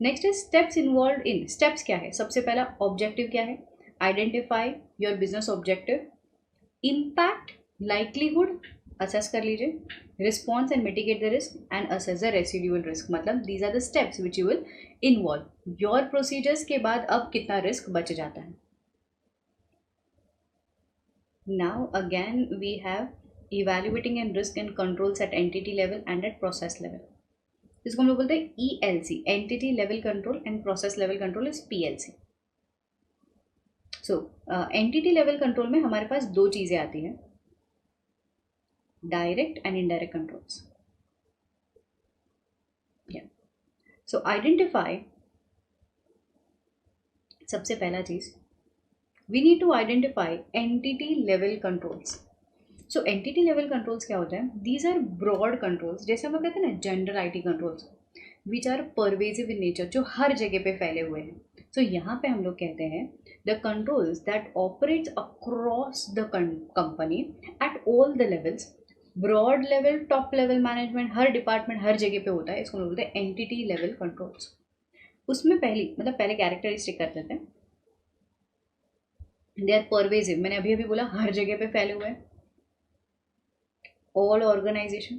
Next is steps involve in. Steps क्या है, सबसे पहला objective क्या है, identify your business objective. Impact, likelihood assess कर लीजिए. Response and mitigate the risk and assess the residual risk. मतलब these are the steps which you will involve. Your procedures के बाद अब कितना रिस्क बच जाता है. Now again we have evaluating and risk and controls at entity level and at process level. इसको हम लोग बोलते हैं ELC, entity level control and process level control is PLC. So entity level control में हमारे पास दो चीज़ें आती हैं, direct and indirect controls. So identify, सबसे पहला चीज we need to identify entity level controls. So entity level controls क्या होता है, दीज आर ब्रॉड कंट्रोल्स, जैसे हम लोग कहते हैं ना general IT controls, which are pervasive in nature, जो हर जगह पे फैले हुए हैं. सो यहाँ पे हम लोग कहते हैं the controls that operates across the company at all the levels. Broad level, top level management, हर डिपार्टमेंट हर जगह पे होता है, इसको हम बोलते हैं एंटिटी लेवल कंट्रोल्स. उसमें पहले कैरेक्टरिस्टिक कर देते हैं. दे आर परवेजिव, मैंने अभी अभी बोला हर जगह पे फैले हुए हैं. All organization,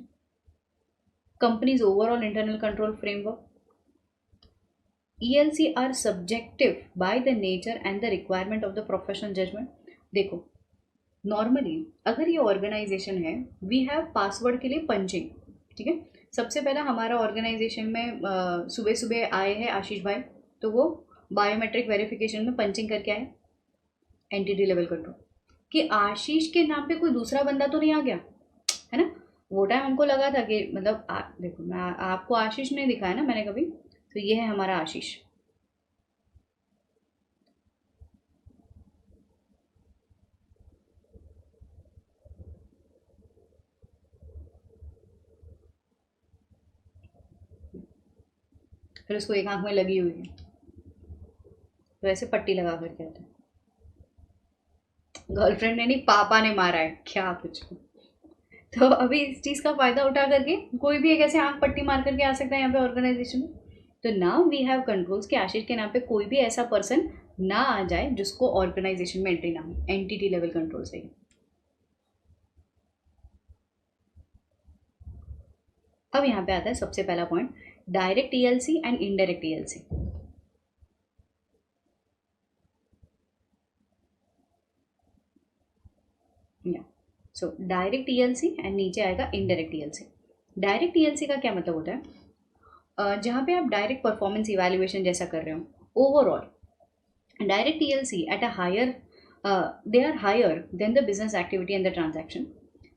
companies overall internal control framework. ELC are subjective by the nature and the requirement of the professional judgment. देखो नॉर्मली अगर ये ऑर्गेनाइजेशन है, वी हैव पासवर्ड के लिए पंचिंग. ठीक है, सबसे पहला हमारा ऑर्गेनाइजेशन में सुबह सुबह आए हैं आशीष भाई, तो वो बायोमेट्रिक वेरिफिकेशन में पंचिंग करके आए. एंटिटी लेवल कंट्रोल कि आशीष के नाम पे कोई दूसरा बंदा तो नहीं आ गया है ना. वो टाइम हमको लगा था कि मतलब देखो मैं आपको आशीष नहीं दिखाया ना मैंने कभी, तो ये है हमारा आशीष. फिर उसको एक आंख में लगी हुई है, तो ऐसे पट्टी लगा करके आता है. गर्लफ्रेंड ने नहीं, पापा ने मारा है क्या कुछ. तो अभी इस चीज़ का फ़ायदा उठा करके कोई भी एक ऐसे आंख पट्टी मार करके आ सकता है यहाँ पे ऑर्गेनाइजेशन में. तो नाउ वी हैव कंट्रोल्स कि आशीष के नाम पे कोई भी ऐसा पर्सन ना आ जाए जिसको ऑर्गेनाइजेशन में एंट्री ना हो. एंटिटी लेवल कंट्रोल से. अब यहाँ पे आता है सबसे पहला point, direct ELC and indirect ELC. So direct ELC and नीचे आएगा इनडायरेक्ट ELC. डायरेक्ट ELC का क्या मतलब होता है, जहाँ पे आप डायरेक्ट परफॉर्मेंस इवैल्यूएशन जैसा कर रहे हो overall. Direct ELC at a higher, they are higher than the business activity and the transaction,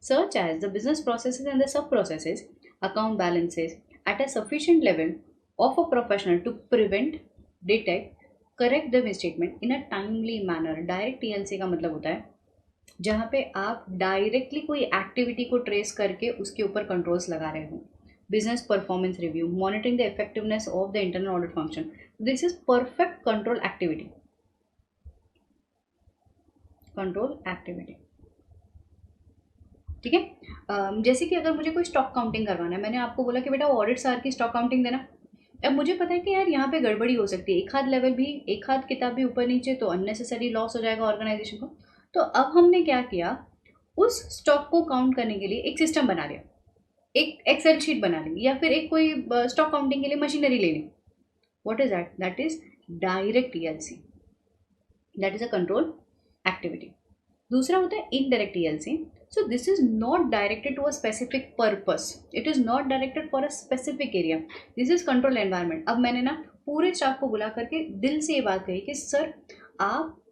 such as the business processes and the sub processes, account balances at a sufficient level of a professional to prevent, detect, correct the misstatement in a timely manner. Direct ELC का मतलब होता है जहाँ पे आप directly कोई activity को trace करके उसके ऊपर कंट्रोल्स लगा रहे हो. Business performance review, monitoring the effectiveness of the internal audit function. This is perfect control activity. Control activity, ठीक है. जैसे कि अगर मुझे कोई स्टॉक काउंटिंग करवाना है, मैंने आपको बोला कि बेटा ऑडिट सार की स्टॉक काउंटिंग देना. अब मुझे पता है कि यार यहाँ पे गड़बड़ी हो सकती है, एक हाथ लेवल भी, एक हाथ किताब भी ऊपर नीचे, तो अननेसेसरी लॉस हो जाएगा ऑर्गेनाइजेशन को. तो अब हमने क्या किया, उस स्टॉक को काउंट करने के लिए एक सिस्टम बना लिया, एक एक्सेल शीट बना ली, या फिर एक कोई स्टॉक काउंटिंग के लिए मशीनरी ले ली. What is that, that is direct ELC, that is a control activity. दूसरा होता है indirect ELC. So this is not directed to a specific purpose, it is not directed for a specific area. This is control environment. अब मैंने ना पूरे staff को बुला करके दिल से ये बात कही कि सर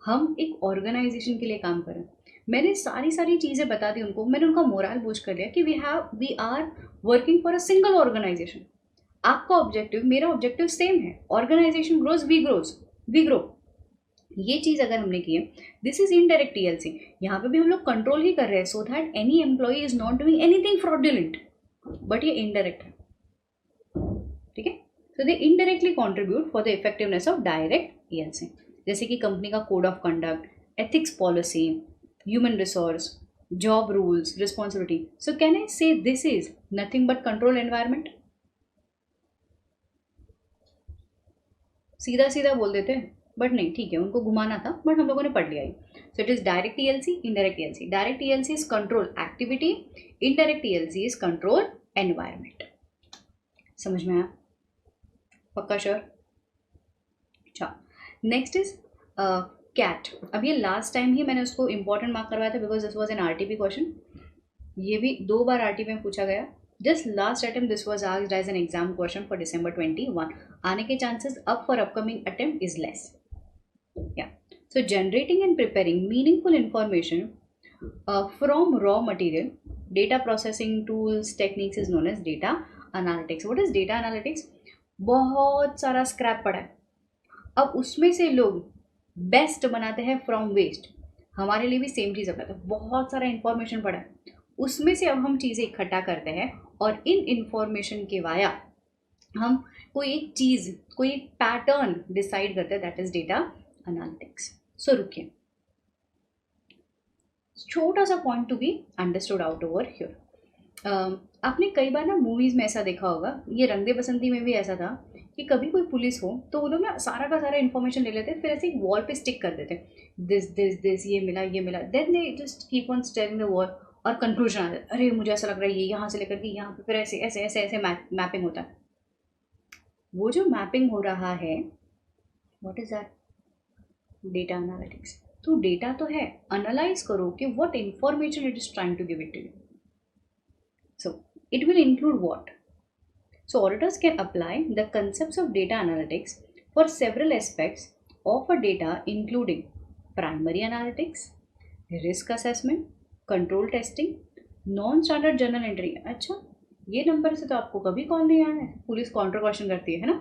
हम एक ऑर्गेनाइजेशन के लिए काम करें. मैंने सारी चीज़ें बता दी उनको, मैंने उनका मोरल बूस्ट कर दिया कि we are working for a single organization. आपका ऑब्जेक्टिव मेरा ऑब्जेक्टिव सेम है, ऑर्गेनाइजेशन ग्रोज वी ग्रो। ये चीज़ अगर हमने की है, दिस इज इनडायरेक्ट टीएलसी। यहाँ पे भी हम लोग कंट्रोल ही कर रहे हैं so that any employee is not doing anything fraudulent, but ये इनडायरेक्ट है, ठीक है। So they indirectly contribute for the effectiveness of direct TLC, जैसे कि कंपनी का code of conduct, ethics policy, human resource, job rules, responsibility. So can I say this is nothing but control environment? सीधा सीधा बोल देते हैं, but नहीं, ठीक है, उनको घुमाना था, बट हम लोगों ने पढ़ लिया ही। So it is direct TLC, indirect TLC. Direct TLC is control activity, indirect TLC is control environment. समझ में आया? पक्का श्योर? अच्छा, नेक्स्ट इज कैट। अब ये लास्ट टाइम ही मैंने उसको इंपॉर्टेंट मार्क करवाया था because this was an RTP question. ये भी 2 बार आरटीपी में पूछा गया। Just last attempt this was asked as an exam question for December 21। आने के चांसेस अब for upcoming attempt is less. या so generating and preparing meaningful information from raw material, data processing tools techniques is known as data analytics. What is data analytics? बहुत सारा scrap पड़ा है, अब उसमें से लोग बेस्ट बनाते हैं फ्रॉम वेस्ट। हमारे लिए भी सेम चीज़ होता है, बहुत सारा इंफॉर्मेशन पड़ा है, उसमें से अब हम चीज़ें इकट्ठा करते हैं और इन इंफॉर्मेशन के वाया हम कोई एक चीज़, कोई एक पैटर्न डिसाइड करते हैं, दैट इज डेटा एनालिटिक्स। सो रुकिए, छोटा सा point to be understood out over here. आपने कई बार ना मूवीज़ में ऐसा देखा होगा, ये रंग दे बसंती में भी ऐसा था कि कभी कोई पुलिस हो तो वो लोग ना सारा का सारा इन्फॉर्मेशन ले लेते, फिर ऐसे एक वॉल पे स्टिक कर देते, दिस दिस दिस, ये मिला, then they just keep on staring the wall और कंक्लूजन आ जाता है, अरे मुझे ऐसा लग रहा है ये यहाँ से लेकर के यहाँ पे, फिर ऐसे ऐसे ऐसे ऐसे मैपिंग होता है। वो जो मैपिंग हो रहा है, what is that? Data analytics. तो डेटा तो है, एनालाइज करो कि what information it is trying to give it to you. So it will include what? So auditors can apply the concepts of data analytics for several aspects of a data, including primary analytics, risk assessment, control testing, non-standard journal entry। अच्छा, ये number से तो आपको कभी call नहीं आया है, police counter question करती है ना,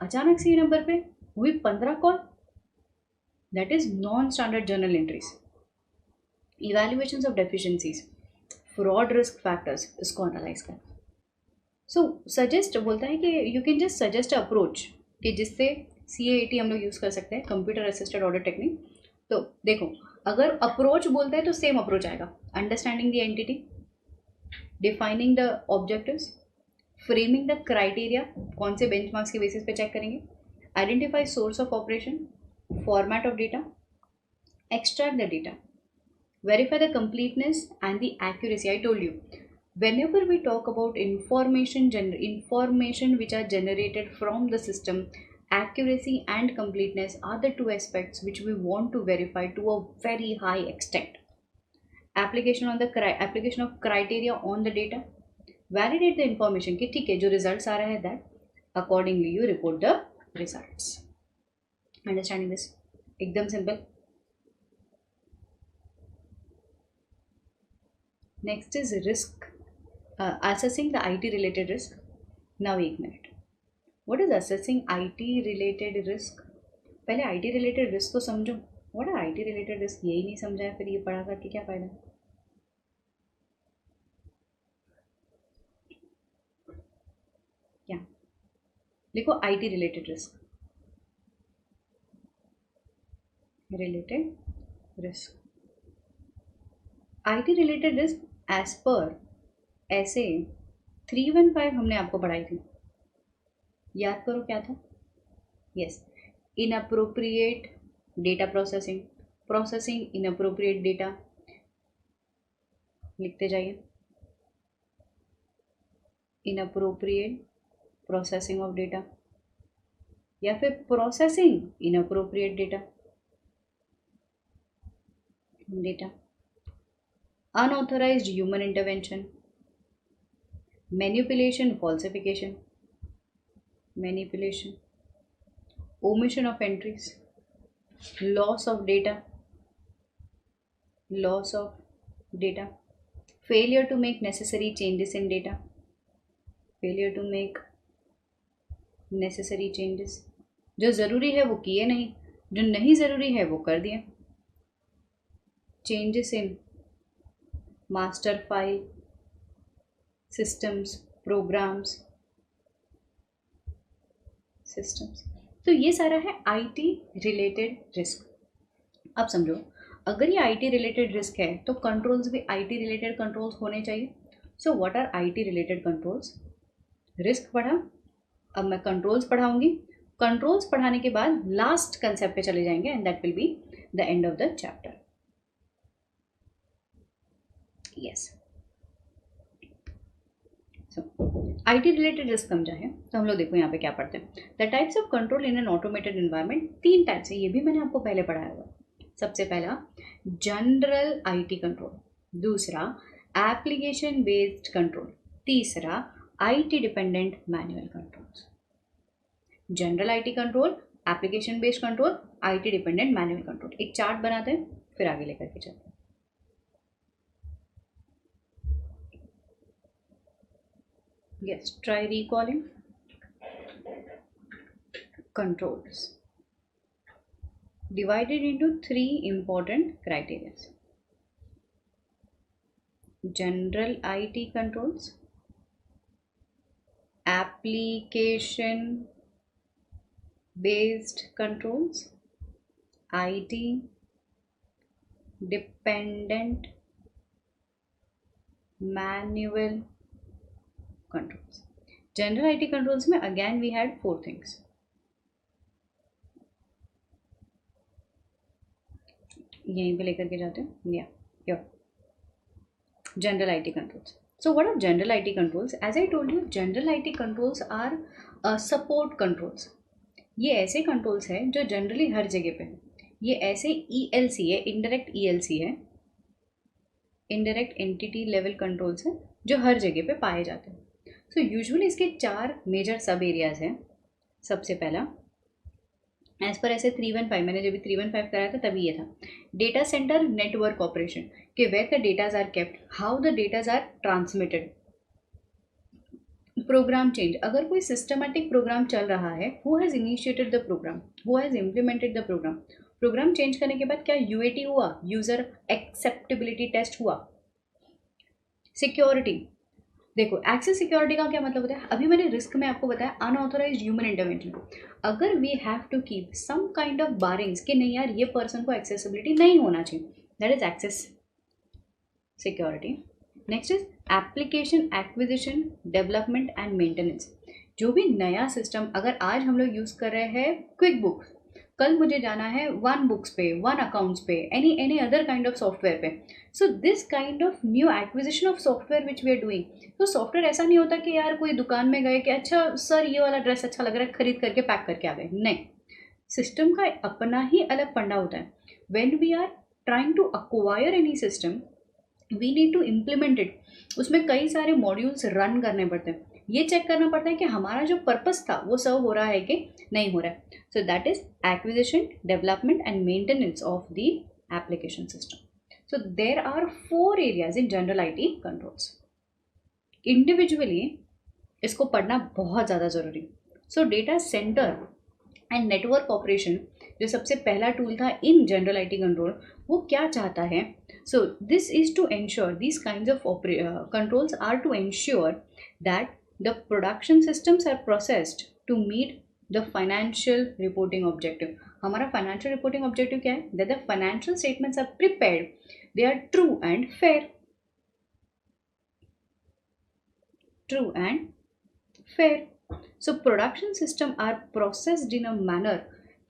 अचानक से ये नंबर पे हुई 15 call, that is non standard journal entries. Evaluations of deficiencies, fraud risk factors, इसको एनालाइज करना। सो सजेस्ट बोलता है कि you can just suggest approach कि जिससे CAAT हम लोग यूज़ कर सकते हैं, कंप्यूटर असिस्टेड ऑडिट टेक्निक। तो देखो, अगर अप्रोच बोलता है तो सेम अप्रोच आएगा, understanding the entity, defining the objectives, framing the criteria, कौन से बेंचमार्क्स के बेसिस पे चेक करेंगे, identify source of operation, format of data, extract the data, verify the completeness and the accuracy. I told you, whenever we talk about information which are generated from the system, accuracy and completeness are the 2 aspects which we want to verify to a very high extent. Application of criteria on the data, validate the information कि ठीक है जो results आ रहा है, that accordingly you report the results. Understanding this? एकदम simple. Next is risk, assessing the IT related risk. Now एक minute, what is assessing IT related risk? पहले IT related risk तो समझो, what are IT related risk? यही नहीं समझा है, फिर ये पढ़ा करके क्या फायदा? क्या लिखो? IT related risk, IT related risk as per ऐसे 315 हमने आपको पढ़ाई थी, याद करो क्या था? Yes, inappropriate data processing inappropriate data, लिखते जाइए, इनअप्रोप्रिएट प्रोसेसिंग ऑफ डेटा या फिर processing inappropriate data, unauthorized human intervention, manipulation, falsification, omission of entries, loss of data, failure to make necessary changes in data, failure to make necessary changes, जो ज़रूरी है वो किए नहीं, जो नहीं ज़रूरी है वो कर दिए. Changes in master file, systems, programs, systems. तो ये सारा है आईटी रिलेटेड रिस्क. अब समझो, अगर ये आईटी रिलेटेड रिस्क है तो कंट्रोल्स भी आईटी रिलेटेड कंट्रोल्स होने चाहिए. So what are IT related controls? Risk पढ़ा, अब मैं कंट्रोल्स पढ़ाऊंगी. कंट्रोल्स पढ़ाने के बाद लास्ट कंसेप्ट पे चले जाएंगे and that will be the end of the chapter. Yes, IT related risk समझा है तो हम लोग देखो यहाँ पे क्या पढ़ते हैं. The types of control in an automated environment. 3 types है, ये भी मैंने आपको पहले पढ़ाया हुआ. सबसे पहला जनरल आईटी कंट्रोल, दूसरा एप्लीकेशन बेस्ड कंट्रोल, तीसरा IT dependent manual controls. General IT control, application based control, IT dependent manual control. एक चार्ट बनाते हैं फिर आगे लेकर के चलते हैं. Yes, try recalling controls divided into 3 important criteria. General IT controls, application based controls, IT dependent manual controls. General IT controls में again we had 4 things. यहीं पे लेकर के जाते हैं. Yeah, general IT controls. So what are general IT controls? As I told you, general IT controls are support controls. ये ऐसे controls है जो generally हर जगह पे है. ये ऐसे ELC है, indirect ELC है, indirect entity level controls है जो हर जगह पे पाए जाते हैं. सो यूजुअली इसके 4 मेजर सब एरियाज हैं. सबसे पहला एज पर ऐसे 315, मैंने जब भी 315 कराया था तभी ये था. डेटा सेंटर नेटवर्क ऑपरेशन, के where the datas are kept, how the datas are transmitted. Program change, अगर कोई सिस्टमैटिक प्रोग्राम चल रहा है, who has initiated the program, who has implemented the program. Program change करने के बाद क्या यूएटी हुआ, यूजर एक्सेप्टेबिलिटी टेस्ट हुआ. सिक्योरिटी, देखो एक्सेस सिक्योरिटी का क्या मतलब होता है. अभी मैंने रिस्क में आपको बताया अनऑथोराइज्ड ह्यूमन इंटरवेंशन. अगर we have to keep some kind of barrings कि नहीं यार ये पर्सन को एक्सेसिबिलिटी नहीं होना चाहिए, that is access security. Next is application acquisition, development and maintenance. जो भी नया सिस्टम, अगर आज हम लोग यूज़ कर रहे हैं क्विक बुक्स, कल मुझे जाना है वन बुक्स पे, वन अकाउंट्स पे, any other kind of software पे. So this kind of new acquisition of software which we are doing. तो सॉफ्टवेयर ऐसा नहीं होता कि यार कोई दुकान में गए कि अच्छा सर ये वाला ड्रेस अच्छा लग रहा है, खरीद करके पैक करके आ गए. नहीं, सिस्टम का अपना ही अलग फंडा होता है. When we are trying to acquire any system, we need to implement it. उसमें कई सारे मॉड्यूल्स रन करने पड़ते हैं. ये चेक करना पड़ता है कि हमारा जो पर्पस था वो सर्व हो रहा है कि नहीं हो रहा है. So that is acquisition, development and maintenance of the application system. So there are 4 areas in general IT controls. Individually इसको पढ़ना बहुत ज़्यादा ज़रूरी. So data center and network operation जो सबसे पहला टूल था इन जनरल IT कंट्रोल, वो क्या चाहता है. So this is to ensure, this kinds of controls are to ensure that the production systems are processed to meet the financial reporting objective. हमारा financial reporting objective क्या है? That the financial statements are prepared, they are true and fair. True and fair. So production system are processed in a manner,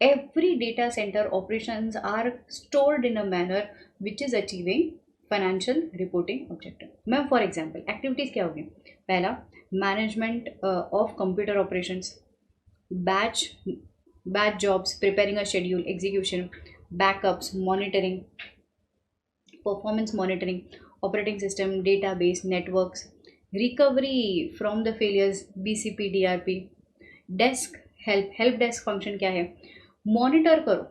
every data center operations are stored in a manner which is achieving financial reporting objective. मैं for example activities क्या होगी? पहला management of computer operations, batch jobs, preparing a schedule, execution, backups, monitoring, performance monitoring, operating system, database, networks, recovery from the failures, BCP, DRP, desk help desk function क्या है. Monitor करो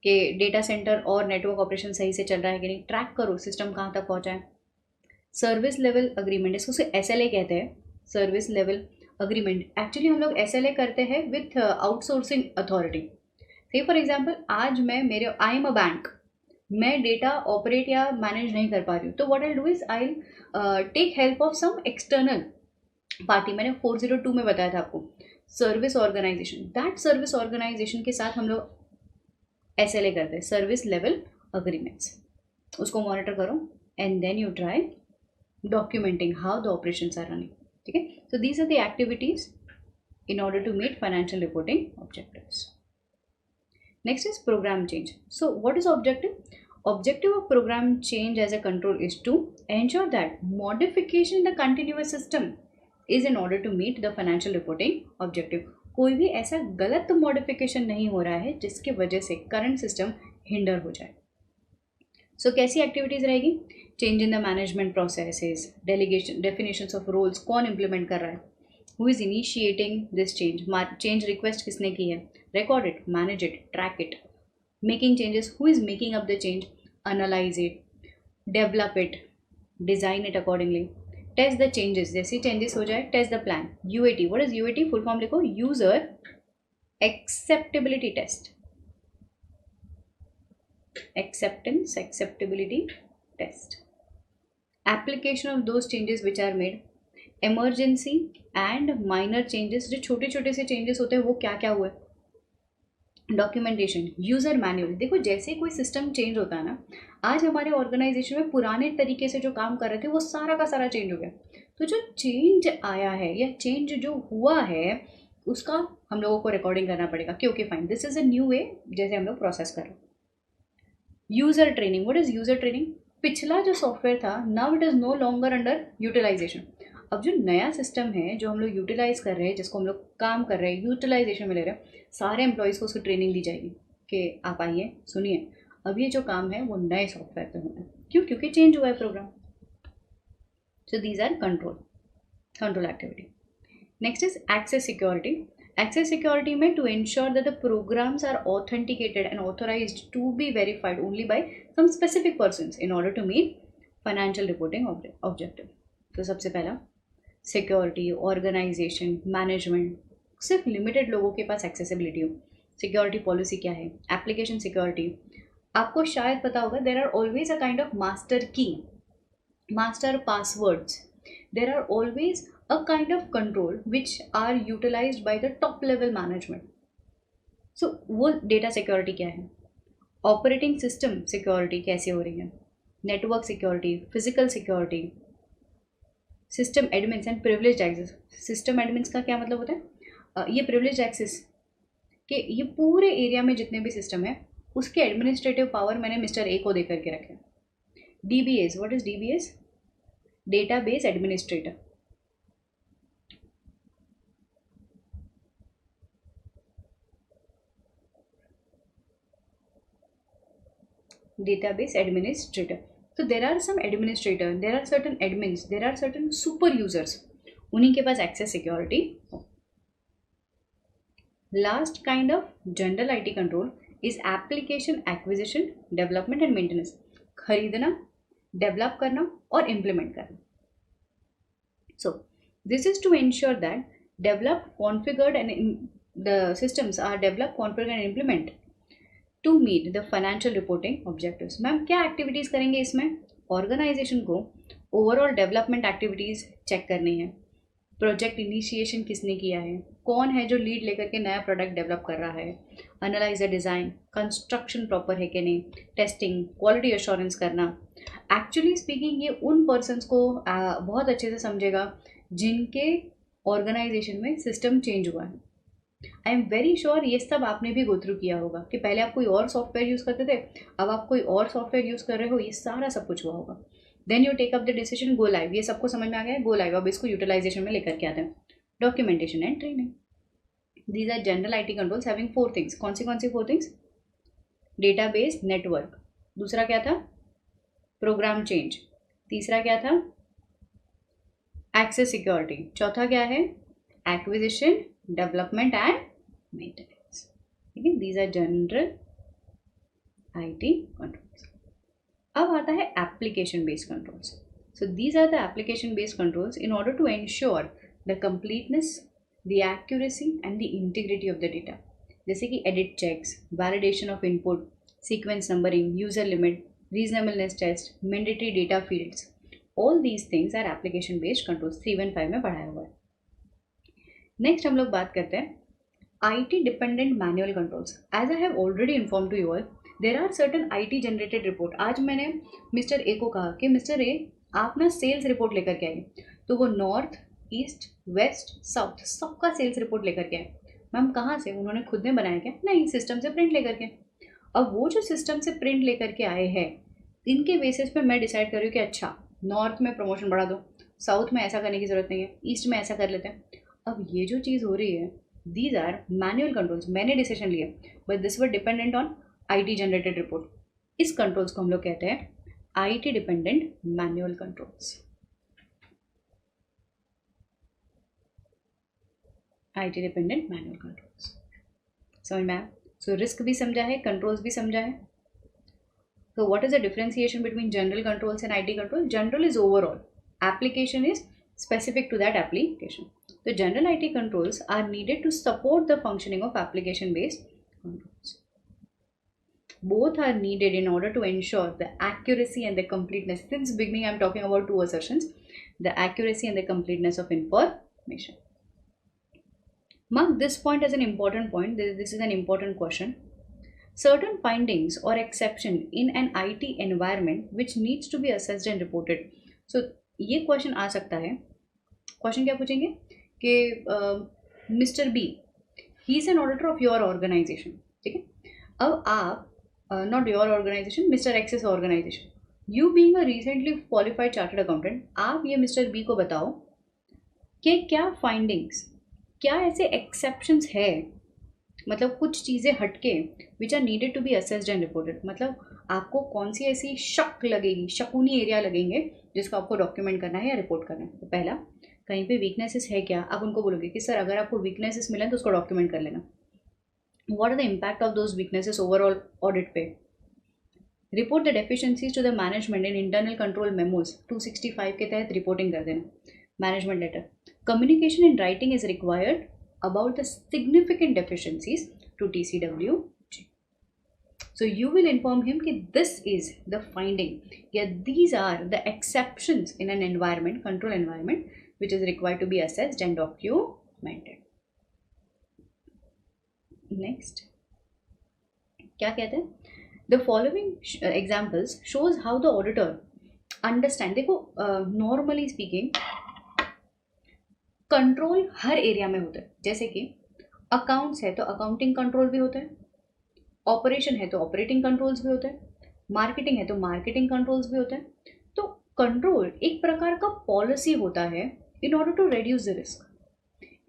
कि data centre और network operation सही से चल रहा है कि नहीं, ट्रैक करो सिस्टम कहाँ तक पहुँचा है. सर्विस लेवल अग्रीमेंट, इसको SLA कहते हैं, सर्विस लेवल अग्रीमेंट, एक्चुअली हम लोग SLA करते हैं with outsourcing authority. Say for example आज मैं मेरे आई एम अ बैंक, मैं डेटा ऑपरेट या मैनेज नहीं कर पा रही हूँ, तो what I do is I take help of some external party. मैंने 402 में बताया था आपको, service organization. That service organization के साथ हम लोग SLA करते हैं, सर्विस लेवल अग्रीमेंट्स। उसको मॉनिटर करो and then you try documenting how the operations are running. ठीक है, so these are the activities in order to meet financial reporting objectives. Next is program change. So what is objective? Objective of program change as a control is to ensure that modification in the continuous system is in order to meet the financial reporting objective. कोई भी ऐसा गलत modification नहीं हो रहा है जिसकी वजह से करंट सिस्टम हिंडर हो जाए। सो कैसी एक्टिविटीज़ रहेगी? Change in the management processes, delegation, definitions of roles, कौन इम्प्लीमेंट कर रहा है, who is initiating this change, change request किसने की है, record it, manage it, track it, making changes, who is making up the change, analyze it, develop it, design it accordingly, test the changes, जैसे changes हो जाए test the plan. UAT, what is UAT? Full form लिखो, user acceptability test, acceptance acceptability test, application of those changes which are made, emergency and minor changes, जो छोटे छोटे से changes होते हैं वो क्या क्या हुए, डॉक्यूमेंटेशन, यूज़र मैनुअल। देखो जैसे कोई सिस्टम चेंज होता है ना, आज हमारे ऑर्गेनाइजेशन में पुराने तरीके से जो काम कर रहे थे वो सारा का सारा चेंज हो गया। तो जो चेंज आया है या चेंज जो हुआ है उसका हम लोगों को रिकॉर्डिंग करना पड़ेगा कि okay fine, this is a new way जैसे हम लोग प्रोसेस कर रहे हैं। User training, what is user training? पिछला जो सॉफ्टवेयर था now it is no longer under utilisation. अब जो नया सिस्टम है जो हम लोग यूटिलाइज कर रहे हैं, जिसको हम लोग काम कर रहे हैं, यूटिलाइजेशन में ले रहे हैं, सारे एम्प्लॉयज़ को उसकी ट्रेनिंग दी जाएगी कि आप आइए सुनिए अब ये जो काम है वो नए सॉफ्टवेयर पे होना है। क्यों? क्योंकि चेंज हुआ है program. So these are control activity. Next is access security. Access security में to ensure that the programs are authenticated and authorized to be verified only by some specific persons in order to meet financial reporting objective. तो सबसे पहला security, organisation, management, सिर्फ limited लोगों के पास accessibility हो। Security policy क्या है? एप्लीकेशन सिक्योरिटी, आपको शायद पता होगा there are always a kind of master key, master passwords, there are always a kind of control which are utilized by the top level management. So वो data security क्या है? Operating system security कैसे हो रही है, network security, physical security, system admins and privileged access. System admins का क्या मतलब होता है? ये प्रिविलेज्ड एक्सेस कि ये पूरे एरिया में जितने भी सिस्टम है उसके एडमिनिस्ट्रेटिव पावर मैंने मिस्टर ए को दे करके रखे। DBAs, what is DBAs? Database administrator. database administrator. So there are some administrator, there are certain admins, there are certain super users, उन्हीं के पास access security हो। Last kind of general IT control is application acquisition, development and maintenance. खरीदना, develop करना और implement करना। So this is to ensure that developed, configured and the systems are developed, configured and implemented to meet the financial reporting objectives. Ma'am क्या activities करेंगे इसमें? Organisation को overall development activities check करनी है, project initiation किसने किया है, कौन है जो लीड लेकर के नया प्रोडक्ट डेवलप कर रहा है, analyse the design, construction proper है कि नहीं, टेस्टिंग, क्वालिटी एश्योरेंस करना। एक्चुअली स्पीकिंग ये उन पर्सनस को बहुत अच्छे से समझेगा जिनके ऑर्गेनाइजेशन में सिस्टम चेंज हुआ है। आई एम वेरी श्योर ये सब आपने भी गो थ्रू किया होगा कि पहले आप कोई और सॉफ्टवेयर यूज़ करते थे, अब आप कोई और सॉफ्टवेयर यूज़ कर रहे हो, ये सारा सब कुछ हुआ होगा। Then you take up the decision, go live, ये सबको समझ में आ गया है, गो लाइव, अब इसको यूटिलाइजेशन में लेकर के आते हैं। Documentation and training, these are general IT controls having 4 things. कौन सी 4 थिंग्स? डेटाबेस नेटवर्क, दूसरा क्या था? प्रोग्राम चेंज, तीसरा क्या था? एक्सेस सिक्योरिटी, चौथा क्या है? Acquisition, development and maintenance. ठीक है, these are general IT controls. अब आता है application based controls. So these are the application based controls in order to ensure the completeness the accuracy and the integrity of the data, जैसे कि edit checks, validation of input, sequence numbering, user limit, reasonableness test, mandatory data fields, all these things are application based controls 315 में पढ़ाया हुआ है. Next हम लोग बात करते हैं IT dependent manual controls. As I have already informed to you all, there are certain IT generated report. आज मैंने मिस्टर ए को कहा कि मिस्टर ए आप ना सेल्स रिपोर्ट लेकर के आइए, तो वो नॉर्थ, ईस्ट, वेस्ट, साउथ सबका सेल्स रिपोर्ट लेकर के आए. मैम कहाँ से? उन्होंने खुद ने बनाया क्या? नहीं, सिस्टम से प्रिंट लेकर के. अब वो जो सिस्टम से प्रिंट लेकर के आए हैं, इनके बेसिस पे मैं डिसाइड कर रही हूँ कि अच्छा नॉर्थ में प्रमोशन बढ़ा दो, साउथ में ऐसा करने की ज़रूरत नहीं है, ईस्ट में ऐसा कर लेते हैं. अब ये जो चीज़ हो रही है, these are manual controls. मैंने डिसीजन लिया, but this were dependent on IT generated report. इस कंट्रोल्स को हम लोग कहते हैं IT dependent manual controls. IT dependent manual controls समझ में आया? सो रिस्क भी समझा है, कंट्रोल्स भी समझा है. So what is the differentiation between general controls and IT control? General is overall, application is specific to that application. The general IT controls are needed to support the functioning of application based controls. Both are needed in order to ensure the accuracy and the completeness. Since beginning I am talking about two assertions, the accuracy and the completeness of information. Mark this point as an important point. This is an important question. Certain findings or exception in an IT environment which needs to be assessed and reported. So ये question आ सकता है. Question क्या पूछेंगे कि mister B he is an auditor of your organisation. ठीक है, अब आप not your organisation, mister X's organisation, you being a recently qualified chartered accountant, आप ये मिस्टर बी को बताओ कि क्या फाइंडिंग्स, क्या ऐसे एक्सेप्शंस है, मतलब कुछ चीज़ें हटके which are needed to be assessed and reported. मतलब आपको कौन सी ऐसी शक लगेगी, शकुनी एरिया लगेंगे जिसको आपको डॉक्यूमेंट करना है या रिपोर्ट करना है. तो पहला, कहीं पे वीकनेसेस है क्या, आप उनको बोलोगे कि सर अगर आपको वीकनेसेस मिले तो उसको डॉक्यूमेंट कर लेना. What are the impact of those weaknesses overall audit पे. Report the deficiencies to the management in internal control memos 265 के तहत रिपोर्टिंग कर देना. Management letter. Communication in writing is required about the significant deficiencies to TCWG. So you will inform him that this is the finding, yeah, these are the exceptions in an environment, control environment, which is required to be assessed and documented. Next, क्या कहते हैं? The following examples shows how the auditor understand. देखो normally speaking control हर area में होता है. जैसे कि accounts है तो अकाउंटिंग कंट्रोल भी होता है, ऑपरेशन है तो ऑपरेटिंग कंट्रोल्स भी होता है, मार्केटिंग है तो मार्केटिंग कंट्रोल्स भी होता है. तो कंट्रोल एक प्रकार का पॉलिसी होता है in order to reduce the risk.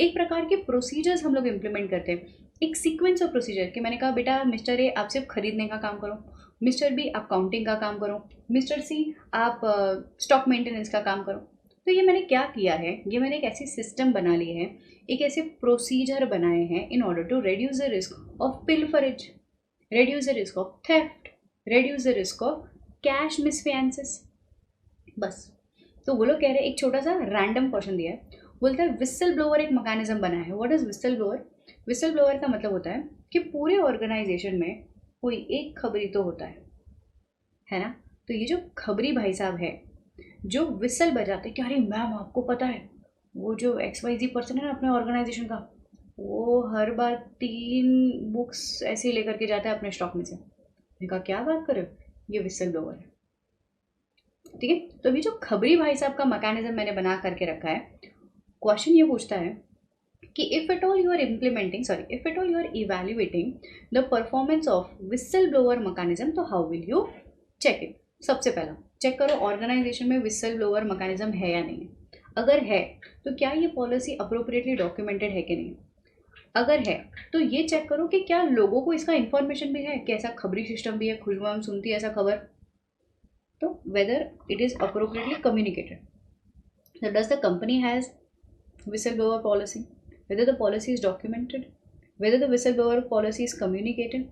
एक प्रकार के प्रोसीजर्स हम लोग इम्प्लीमेंट करते हैं, एक सीक्वेंस ऑफ प्रोसीजर कि मैंने कहा बेटा मिस्टर ए आप सिर्फ खरीदने का काम करो, मिस्टर बी आप काउंटिंग का काम करो, मिस्टर सी आप स्टॉक मेंटेनेंस का काम करो. तो ये मैंने क्या किया है, ये मैंने एक ऐसी सिस्टम बना ली है, एक ऐसे प्रोसीजर बनाए हैं in order to reduce the risk of pilferage, reduce the risk of theft, reduce the risk of cash misfinances. बस. तो वो लोग कह रहे हैं, एक छोटा सा रैंडम क्वेश्चन दिया है, बोलता है विसल ब्लोअर एक मैकेनिज्म बनाया है. What is whistle blower? Whistle blower का मतलब होता है कि पूरे ऑर्गेनाइजेशन में कोई एक खबरी तो होता है ना. तो ये जो खबरी भाई साहब है जो विसल बजाते कि अरे मैम आपको पता है वो जो XYZ पर्सन है ना अपने ऑर्गेनाइजेशन का, वो हर बार 3 बुक्स ऐसे ही लेकर के जाता है अपने स्टॉक में से. इनका क्या बात कर रहे हो, ये विसल ब्लोअर है. ठीक है, तो अभी जो खबरी भाई साहब का मैकेनिज्म मैंने बना करके रखा है, क्वेश्चन ये पूछता है कि if at all you are evaluating the performance of whistle blower mechanism, तो how will you check it. सबसे पहला चेक करो ऑर्गेनाइजेशन में विसल ब्लोअर मैकेनिज्म है या नहीं. अगर है तो क्या ये पॉलिसी अप्रोप्रिएटली डॉक्यूमेंटेड है कि नहीं. अगर है तो ये चेक करो कि क्या लोगों को इसका इन्फॉर्मेशन भी है कि ऐसा खबरी सिस्टम भी है, खुशबू हम सुनती है ऐसा खबर. तो whether it is appropriately communicated. So does the company has whistleblower policy? Whether the policy is documented, whether the whistleblower policy is communicated,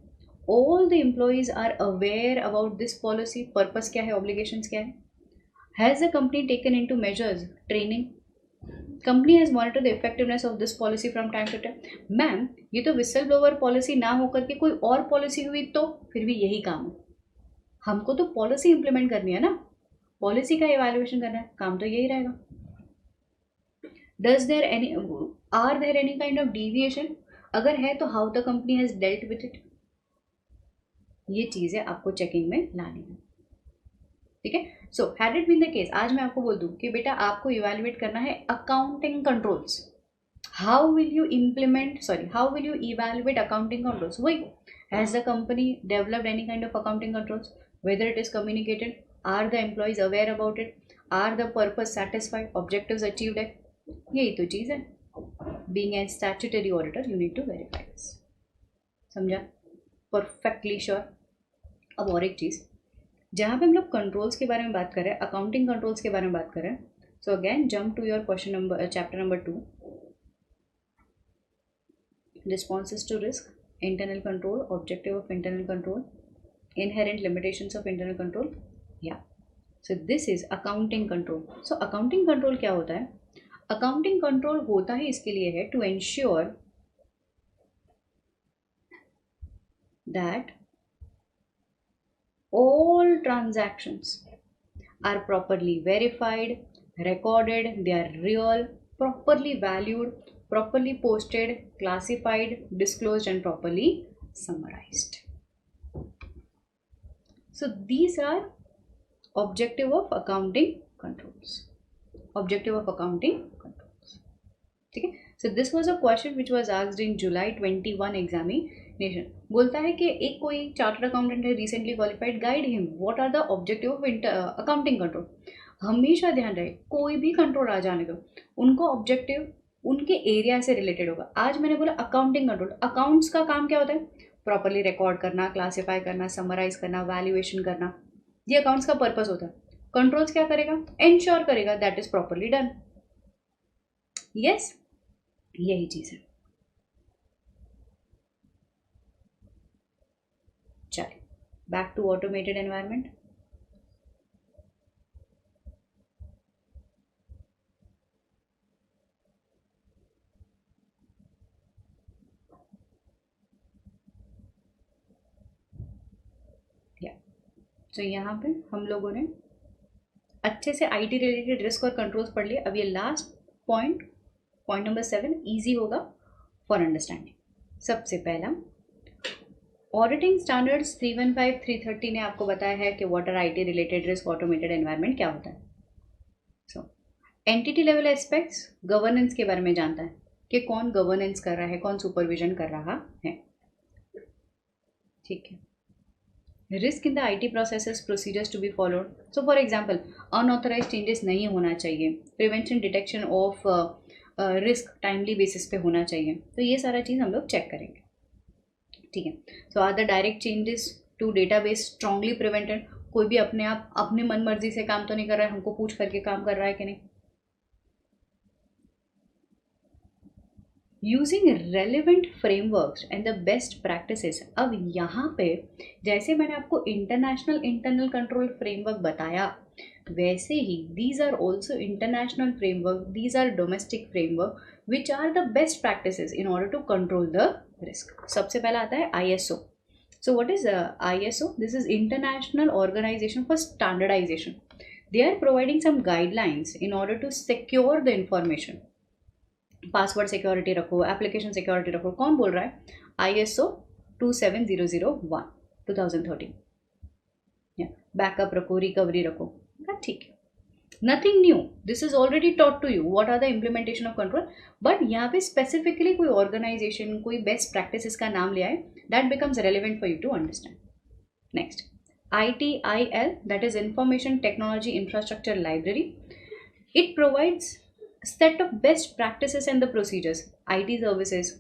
all the employees are aware about this policy. Purpose क्या है, obligations क्या है. Has the company taken into measures training? Company has monitor the effectiveness of this policy from time to time. Ma'am ये तो whistle blower policy ना होकर के कोई और पॉलिसी हुई तो फिर भी यही काम है, हमको तो पॉलिसी इंप्लीमेंट करनी है ना, पॉलिसी का इवैल्यूएशन करना है, काम तो यही रहेगा। Does there any are there any kind of deviation, अगर है तो how the company has dealt with it, ये चीज़ें आपको चेकिंग में लानी है। ठीक है, so had it been the case, आज मैं आपको बोल दूं कि बेटा आपको इवैल्यूएट करना है accounting controls, how will you implement, sorry how will you evaluate accounting controls, वही has the company developed any kind of accounting controls, whether it is communicated, are the employees aware about it, are the purpose satisfied, objectives achieved है, यही तो चीज़ है। Being a statutory auditor you need to verify this, समझा, perfectly sure. अब और एक चीज़, जहाँ पे हम लोग कंट्रोल्स के बारे में बात कर रहे हैं, अकाउंटिंग कंट्रोल्स के बारे में बात कर रहे हैं, so again jump to your question number chapter number 2, responses to risk, internal control, objective of internal control, inherent limitations of internal control, yeah, so this is accounting control। so accounting control क्या होता है, accounting control होता ही इसके लिए है to ensure that all transactions are properly verified, recorded, they are real, properly valued, properly posted, classified, disclosed and properly summarized। so these are objective of accounting controls, objective of accounting controls, ठीक है। so this was a question which was asked in July 21 examination। बोलता है कि एक कोई chartered accountant है recently qualified, guide him what are the objective of accounting control. हमेशा ध्यान रहे कोई भी कंट्रोल आ जाने दो, उनको ऑब्जेक्टिव उनके एरिया से रिलेटेड होगा। आज मैंने बोला अकाउंटिंग कंट्रोल, अकाउंट्स का काम क्या होता है, प्रॉपरली रिकॉर्ड करना, क्लासीफाई करना, समराइज करना, वैल्यूएशन करना, ये अकाउंट्स का पर्पस होता है। कंट्रोल्स क्या करेगा, इंश्योर करेगा that is properly done, yes, यही चीज है। चलिए बैक टू ऑटोमेटेड एनवायरनमेंट। तो यहाँ पे हम लोगों ने अच्छे से आईटी रिलेटेड रिस्क और कंट्रोल्स पढ़ लिए। अब ये last point, point number 7 easy होगा फॉर अंडरस्टैंडिंग। सबसे पहला, ऑडिटिंग स्टैंडर्ड्स 315 330 ने आपको बताया है कि what are IT related risk, automated environment क्या होता है। So entity level aspects, governance के बारे में जानता है कि कौन गवर्नेंस कर रहा है, कौन सुपरविजन कर रहा है, ठीक है। Risk in the IT processes, procedures to be followed, so for example unauthorised changes नहीं होना चाहिए, prevention detection of risk timely basis पे होना चाहिए, तो ये सारा चीज़ हम लोग चेक करेंगे, ठीक है। So are the direct changes to database strongly prevented, कोई भी अपने आप अपनी मन मर्जी से काम तो नहीं कर रहा है, हमको पूछ करके काम कर रहा है कि नहीं। Using relevant frameworks and the best practices. अब यहाँ पे जैसे मैंने आपको इंटरनेशनल इंटरनल कंट्रोल फ्रेमवर्क बताया, वैसे ही these are also international framework, these are domestic framework which are the best practices in order to control the risk. सबसे पहला आता है ISO। So what is ISO? This is international organization for standardization. They are providing some guidelines in order to secure the information. Password security रखो, application security रखो, कौन बोल रहा है? ISO 27001 2013। बैकअप रखो, रिकवरी रखो, ठीक है, nothing new, this is already taught to you what are the implementation of control. But यहाँ पे स्पेसिफिकली कोई ऑर्गेनाइजेशन, कोई बेस्ट प्रैक्टिस का नाम लिया है, that becomes relevant for you to understand. Next, ITIL, that is information technology infrastructure library. It provides set of best practices and the procedures. IT services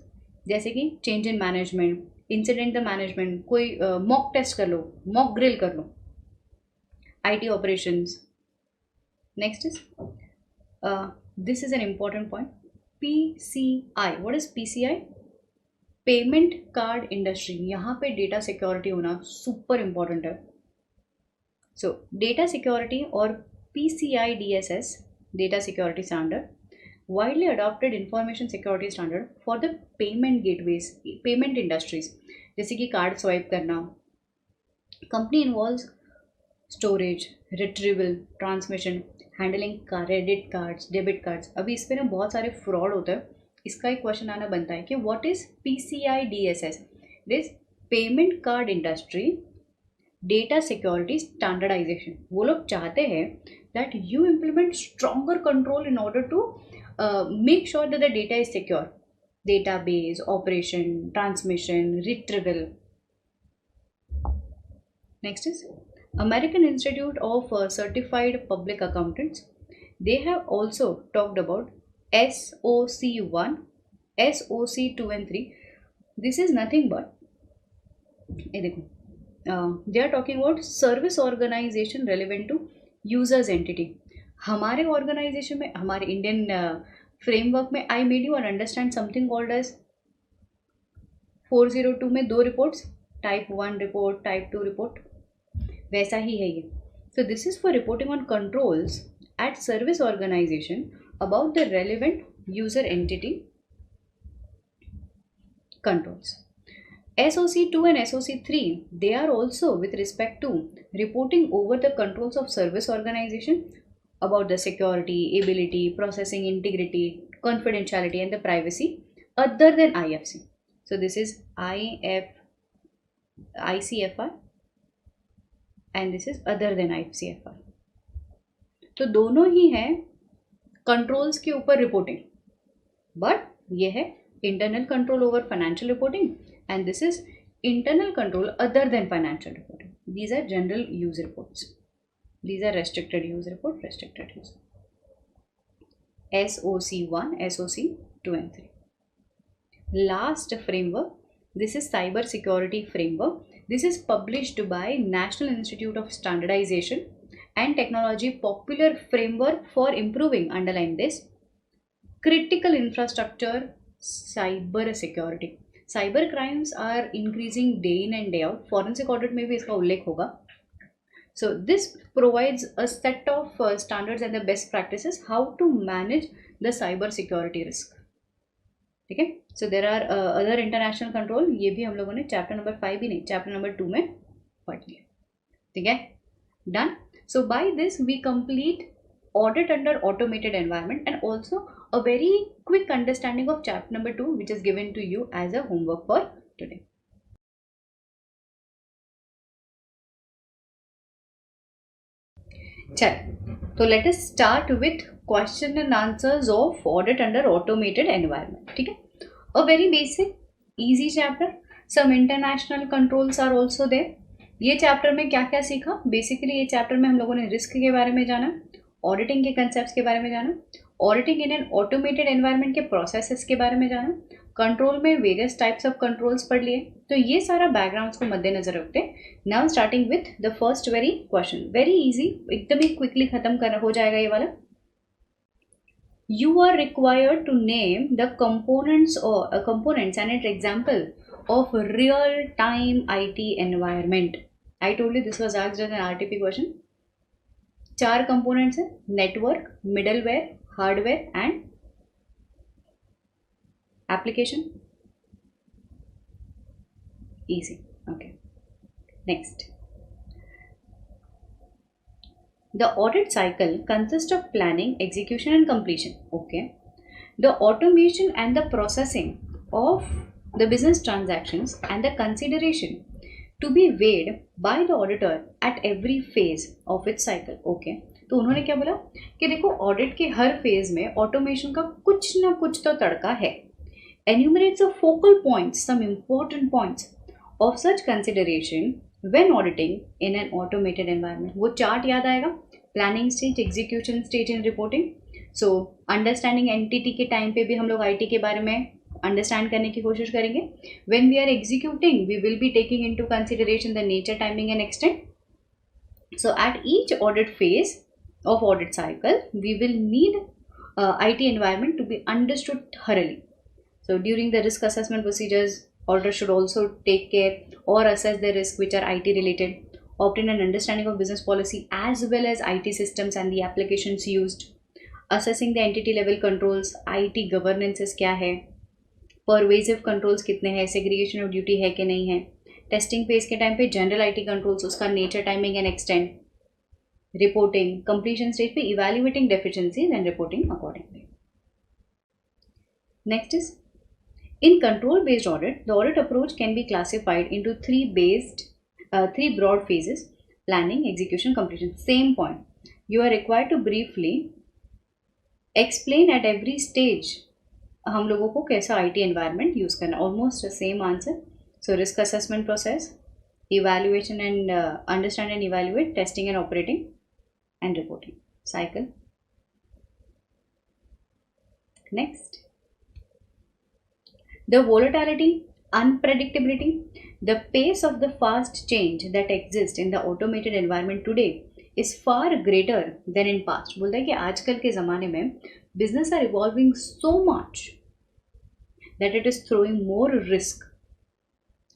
जैसे कि change in management, incident the management, कोई mock test कर लो, mock drill कर लो, IT operations. Next is this is an important point, PCI। What is PCI? Payment card industry. यहाँ पे data security होना सुपर इम्पॉर्टेंट है। सो डेटा सिक्योरिटी और PCI DSS, data security standard, widely adopted information security standard for the payment gateways, payment industries, जैसे कि card swipe करना. Company involves storage, retrieval, transmission, handling credit cards, debit cards. अभी इस पर ना बहुत सारे फ्रॉड होता है. इसका एक क्वेश्चन आना बनता है कि what is PCI-DSS. This payment card industry data security standardisation. वो लोग चाहते हैं that you implement stronger control in order to make sure that the data is secure. Database, operation, transmission, retrieval. Next is American Institute of Certified Public Accountants. They have also talked about SOC1, SOC2 and 3. This is nothing but, ये देखो, they are talking about service organization relevant to users entity. हमारे organisation में, हमारे Indian framework में, I made you understand something called as 402 में 2 reports, type 1 report, type 2 report. वैसा ही है ये. So this is for reporting on controls at service organisation about the relevant user entity controls. SOC2 and SOC3, they are also with respect to reporting over the controls of service organization about the security, ability, processing integrity, confidentiality and the privacy other than IFC. So this is ICFR and this is other than ICFR. तो दोनों ही है controls के ऊपर reporting, but ये है internal control over financial reporting and this is internal control other than financial reporting. These are general use reports. These are restricted use report, restricted use. SOC1, SOC2 and 3. Last framework, this is cyber security framework. This is published by National Institute of Standardization and Technology, popular framework for improving, underline this, critical infrastructure cyber security. Cyber crimes are increasing day in and day out. Forensic audit में भी इसका उल्लेख होगा. So this provides a set of standards and the best practices how to manage the cyber security risk. ठीक है. So there are other international control. ये भी हम लोगों ने चैप्टर नंबर 5 ही नहीं, चैप्टर नंबर 2 में पढ़ लिया. ठीक है, done. So by this we complete audit under automated environment and also a very quick understanding of chapter number 2, which is given to you as a homework for today. चल, तो let us start with question and answers of audit under automated environment. ठीक है, a very basic easy chapter. Some international controls are also there. ये chapter में क्या क्या सीखा? Basically ये चैप्टर में हम लोगों ने रिस्क के बारे में जाना, ऑडिटिंग के कंसेप्ट्स के बारे में जाना, auditing in an automated environment के प्रोसेसेस के बारे में जाना, कंट्रोल में वेरियस टाइप्स ऑफ कंट्रोल्स पढ़ लिए. तो ये सारा बैकग्राउंड्स को मद्देनजर रखते. Now starting with the first very question, very easy, एकदम ही क्विकली खत्म करना हो जाएगा ये वाला. You are required to name the components and an example of real time IT environment. I told you this was asked as an RTP question. 4 components है, network, middleware, hardware and application. Easy. Okay, next. The audit cycle consist of planning, execution and completion. Okay. The automation and the processing of the business transactions and the consideration to be weighed by the auditor at every phase of its cycle. Okay. तो उन्होंने क्या बोला कि देखो audit के हर phase में automation का कुछ ना कुछ तो तड़का है. Enumerates the focal points, some important points of such consideration when auditing in an automated environment. वो चार्ट याद आएगा, planning stage, execution stage and reporting. So understanding entity के टाइम पे भी हम लोग IT के बारे में अंडरस्टैंड करने की कोशिश करेंगे. When we are executing we will be taking into consideration the nature, timing and extent. So at each audit phase of audit cycle we will need IT environment to be understood thoroughly. So during the risk assessment procedures, auditor should also take care or assess the risk which are IT related, obtain an understanding of business policy as well as IT systems and the applications used, assessing the entity level controls, IT governances क्या है, pervasive controls कितने हैं, segregation of duty है कि नहीं है, testing phase के time पे जनरल आईटी कंट्रोल्स, उसका nature, timing and extent, reporting, completion stage पे evaluating deficiencies and reporting accordingly. Next is in control based audit, the audit approach can be classified into three broad phases: planning, execution, completion. Same point. You are required to briefly explain at every stage हम लोगों को कैसा IT environment use करना. Almost the same answer. So risk assessment process, evaluation and understand and evaluate, testing and operating, and reporting cycle. Next. The volatility, unpredictability, the pace of the fast change that exists in the automated environment today is far greater than in past. बोलता है कि आजकल के ज़माने में business are evolving so much that it is throwing more risk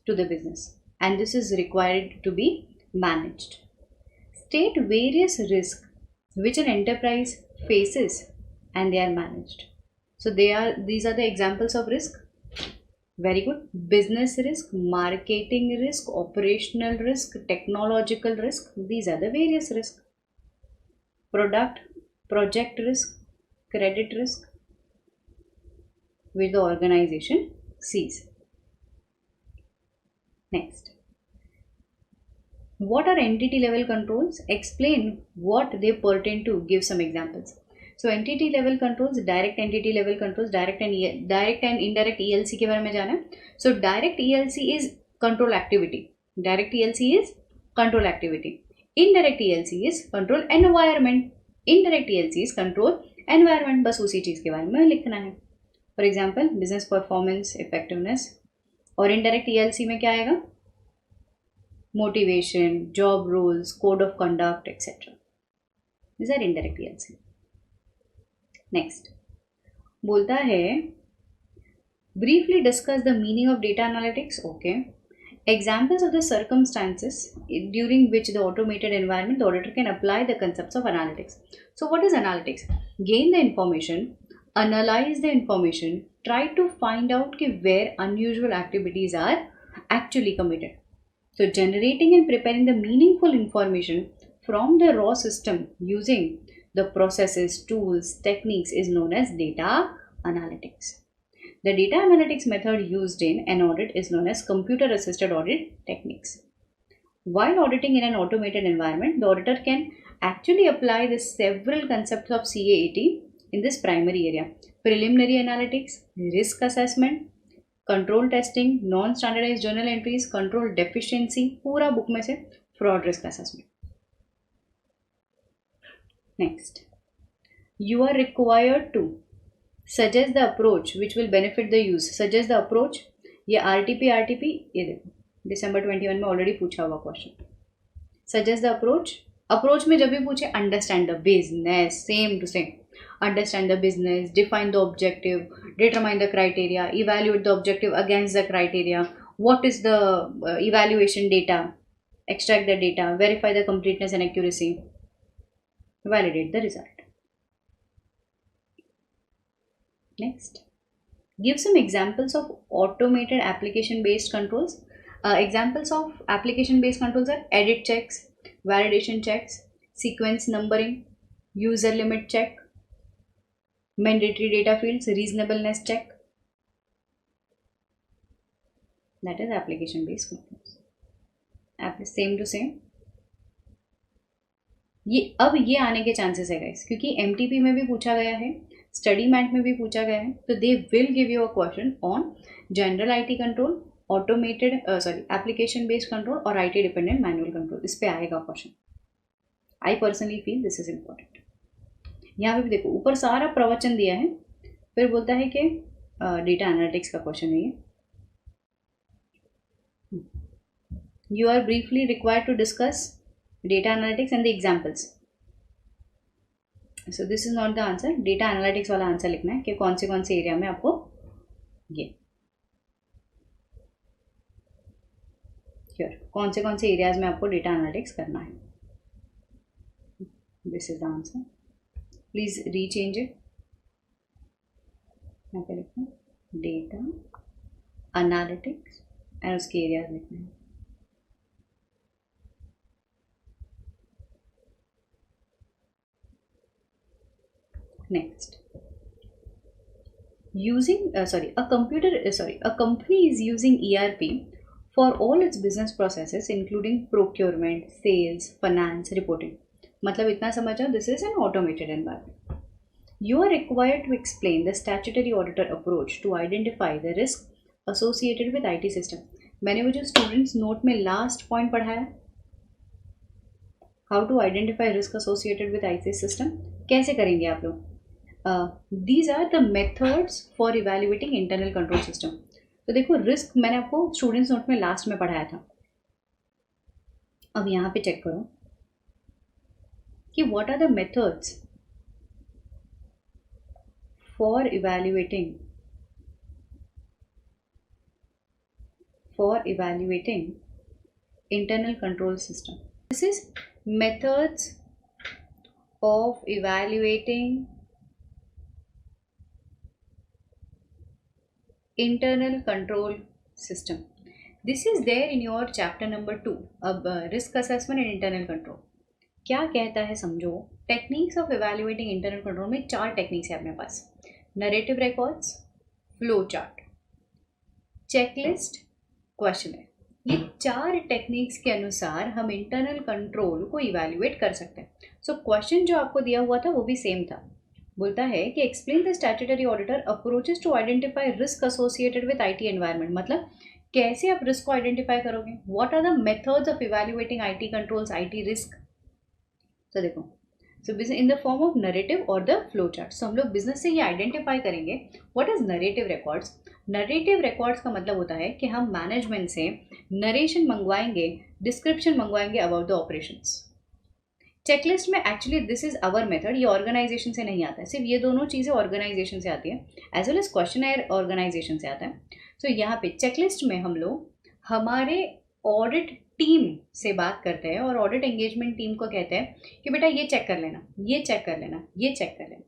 to the business, and this is required to be managed. State various risks which an enterprise faces and they are managed. So these are the examples of risk. Very good. Business risk, marketing risk, operational risk, technological risk. These are the various risks. Product, project risk, credit risk, which the organization sees. Next. What are entity level controls? Explain what they pertain to. Give some examples. So entity level controls, direct entity level controls, direct and indirect ELC के बारे में जाना है. So direct ELC is control activity. Direct ELC is control activity. Indirect ELC is control environment. Indirect ELC is control environment. बस उसी चीज़ के बारे में लिखना है. For example, business performance, effectiveness. और indirect ELC में क्या आएगा? Motivation, job roles, code of conduct, etc. These are indirect ELC. Next बोलता है briefly discuss the meaning of data analytics. Okay. Examples of the circumstances during which the automated environment, the auditor can apply the concepts of analytics. So what is analytics? Gain the information, analyze the information, try to find out where unusual activities are actually committed. So generating and preparing the meaningful information from the raw system using the processes, tools, techniques is known as data analytics. The data analytics method used in an audit is known as computer assisted audit techniques. While auditing in an automated environment, the auditor can actually apply the several concepts of CAAT in this primary area: preliminary analytics, risk assessment, control testing, non-standardized journal entries, control deficiency, पूरा book में से fraud risk assessment. Next, you are required to suggest the approach which will benefit the use. Suggest the approach. ये RTP ये देखो December 21 में already पूछा हुआ question. Suggest the approach. Approach में जब भी पूछे understand the business, same to same. Understand the business, define the objective, determine the criteria, evaluate the objective against the criteria. What is the evaluation data? Extract the data, verify the completeness and accuracy. Validate the result. Next, give some examples of automated application based controls. Examples of application based controls are edit checks, validation checks, sequence numbering, user limit check, mandatory data fields, reasonableness check. That is application based controls. Same to same. ये आने के chances है guys, क्योंकि MTP में भी पूछा गया है, स्टडी मैट में भी पूछा गया है. तो they will give you a question on general IT control, automated application based control और IT डिपेंडेंट मैनुअल कंट्रोल. इस पे आएगा question. I personally feel this is important. यहाँ पे भी देखो ऊपर सारा प्रवचन दिया है, फिर बोलता है कि डेटा एनालिटिक्स का क्वेश्चन है ये. You are briefly required to discuss data analytics and the examples. So this is not the answer. Data analytics वाला आंसर लिखना है कि कौन से एरिया में आपको ये कौन से एरियाज में आपको डेटा एनालिटिक्स करना है. This is the answer. Please rechange it. यहाँ पे लिखना डेटा एनालिटिक्स एंड उसके एरियाज लिखना है। Next, using a company is using ERP for all its business processes including procurement, sales, finance, reporting. मतलब इतना समझो, this is an automated environment. You are required to explain the statutory auditor approach to identify the risk associated with IT system. मैंने वो जो students note में last point पढ़ाया, how to identify risk associated with IT system, कैसे करेंगे आप लोग? These are the methods for evaluating internal control system. तो देखो, रिस्क मैंने आपको स्टूडेंट्स नोट में लास्ट में पढ़ाया था। अब यहाँ पे चेक करो कि what are the methods for evaluating internal control system. This is methods of evaluating internal control system. This is there in your chapter number 2. अब risk assessment and internal control क्या कहता है समझो। Techniques of evaluating internal control में 4 techniques है अपने पास: narrative records, flow chart, checklist, questionnaire. ये 4 टेक्निक्स के अनुसार हम इंटरनल कंट्रोल को इवेल्युएट कर सकते हैं। सो क्वेश्चन जो आपको दिया हुआ था वो भी सेम था, बोलता है कि explain the statutory auditor approaches to identify risk associated with IT environment. मतलब कैसे आप रिस्क को आइडेंटिफाई करोगे, what are the methods of evaluating IT controls, IT risk. तो देखो, so in the form of narrative और द फ्लो चार्ट। सो हम लोग बिजनेस से ये आइडेंटिफाई करेंगे what is narrative records. Narrative records का मतलब होता है कि हम मैनेजमेंट से नरेशन मंगवाएंगे, description मंगवाएंगे about the operations. Checklist में actually this is our method, ये ऑर्गेनाइजेशन से नहीं आता है, सिर्फ ये दोनों चीज़ें ऑर्गेनाइजेशन से आती है, as well as questionnaire organisation से आता है। सो यहाँ पे चेकलिस्ट में हम लोग हमारे ऑडिट टीम से बात करते हैं और ऑडिट एंगेजमेंट टीम को कहते हैं कि बेटा ये चेक कर लेना, ये चेक कर लेना, ये चेक कर लेना।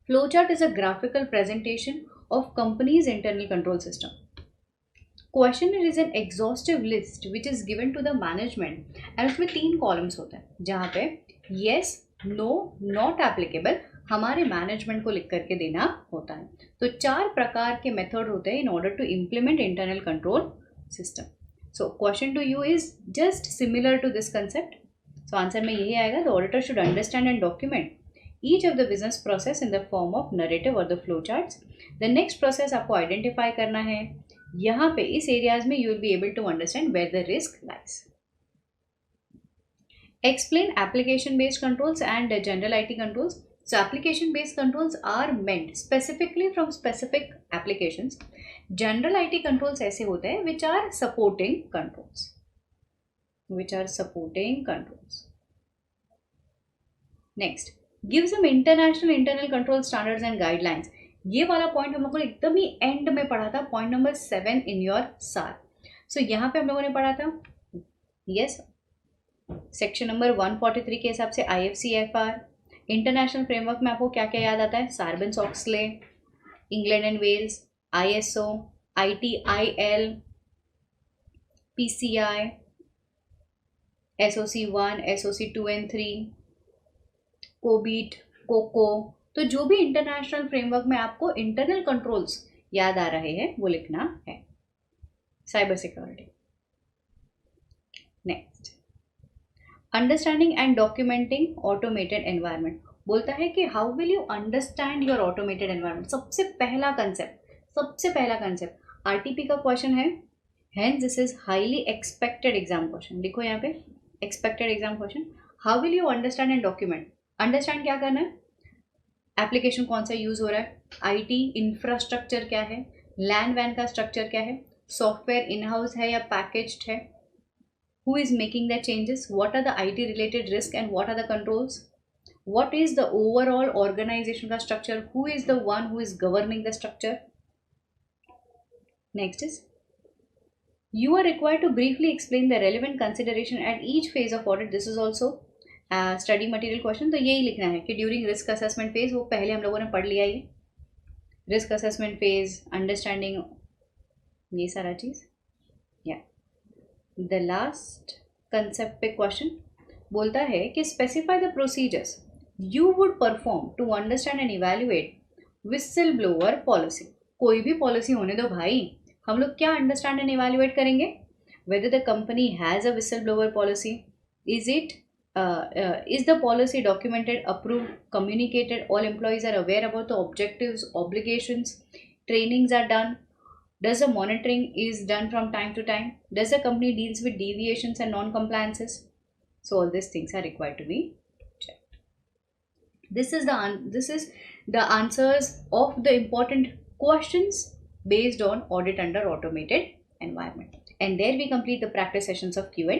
Flow chart is a graphical presentation of company's internal control system. Questionnaire is an exhaustive list which is given to the management and उसमें 3 कॉलम्स होते हैं जहाँ पे येस, नो, नॉट एप्लीकेबल हमारे मैनेजमेंट को लिख करके देना होता है। तो 4 प्रकार के मेथड होते हैं in order to implement internal control system. So question to you is just similar to this concept. So answer में यही आएगा, the auditor should understand and document each of the business process in the form of narrative और the flow charts. The next process आपको identify करना है, यहाँ पे इस एरियाज में you will be able to understand where the risk lies. Explain application based controls and general IT controls. So application based controls are meant specifically from specific applications. General IT controls ऐसे होते हैं which are supporting controls. Next, give some international internal control standards and guidelines. ये वाला point हम लोगों ने एकदम ही and में पढ़ा था, पॉइंट नंबर 7 इन योर सार। सो यहाँ पे हम लोगों ने पढ़ा था, यस, सेक्शन नंबर 143 के हिसाब से IFCFR। इंटरनेशनल फ्रेमवर्क में आपको क्या क्या याद आता है? Sarbanes Oxley, England and Wales, ISO, ITIL, PCI, SOC 1, SOC 2 and 3, COBIT, COCO. तो जो भी इंटरनेशनल फ्रेमवर्क में आपको इंटरनल कंट्रोल्स याद आ रहे हैं वो लिखना है। Cyber security. Next, understanding and documenting automated environment. बोलता है कि how will you understand your automated environment. सबसे पहला कंसेप्ट RTP का क्वेश्चन है, hence this is highly expected exam question. देखो यहाँ पे expected exam question, how will you understand and document. Understand क्या करना है, एप्लीकेशन कौन सा यूज हो रहा है, IT इंफ्रास्ट्रक्चर क्या है, लैन वैन का स्ट्रक्चर क्या है, सॉफ्टवेयर इन हाउस है या पैकेज्ड है, who is making the changes, what are the IT related risk and what are the controls, what is the overall organization का structure, who is the one who is governing the structure. Next is, you are required to briefly explain the relevant consideration at each phase of audit. This is also study material question, तो यही लिखना है कि during risk assessment phase, वो पहले हम लोगों ने पढ़ लिया ये, रिस्क असेसमेंट फेज, अंडरस्टैंडिंग, ये सारा चीज़। या द लास्ट कंसेप्ट पे क्वेश्चन बोलता है कि specify the procedures you would perform to understand and evaluate whistleblower policy. कोई भी पॉलिसी होने दो भाई, हम लोग क्या अंडरस्टैंड एंड इवेल्युएट करेंगे? Whether the company has a whistleblower policy, is it is the policy documented, approved, communicated, all employees are aware about the objectives, obligations, trainings are done, does the monitoring is done from time to time, does the company deals with deviations and non-compliances? So all these things are required to be checked. This is the answers of the important questions based on audit under automated environment. And there we complete the practice sessions of Q&A.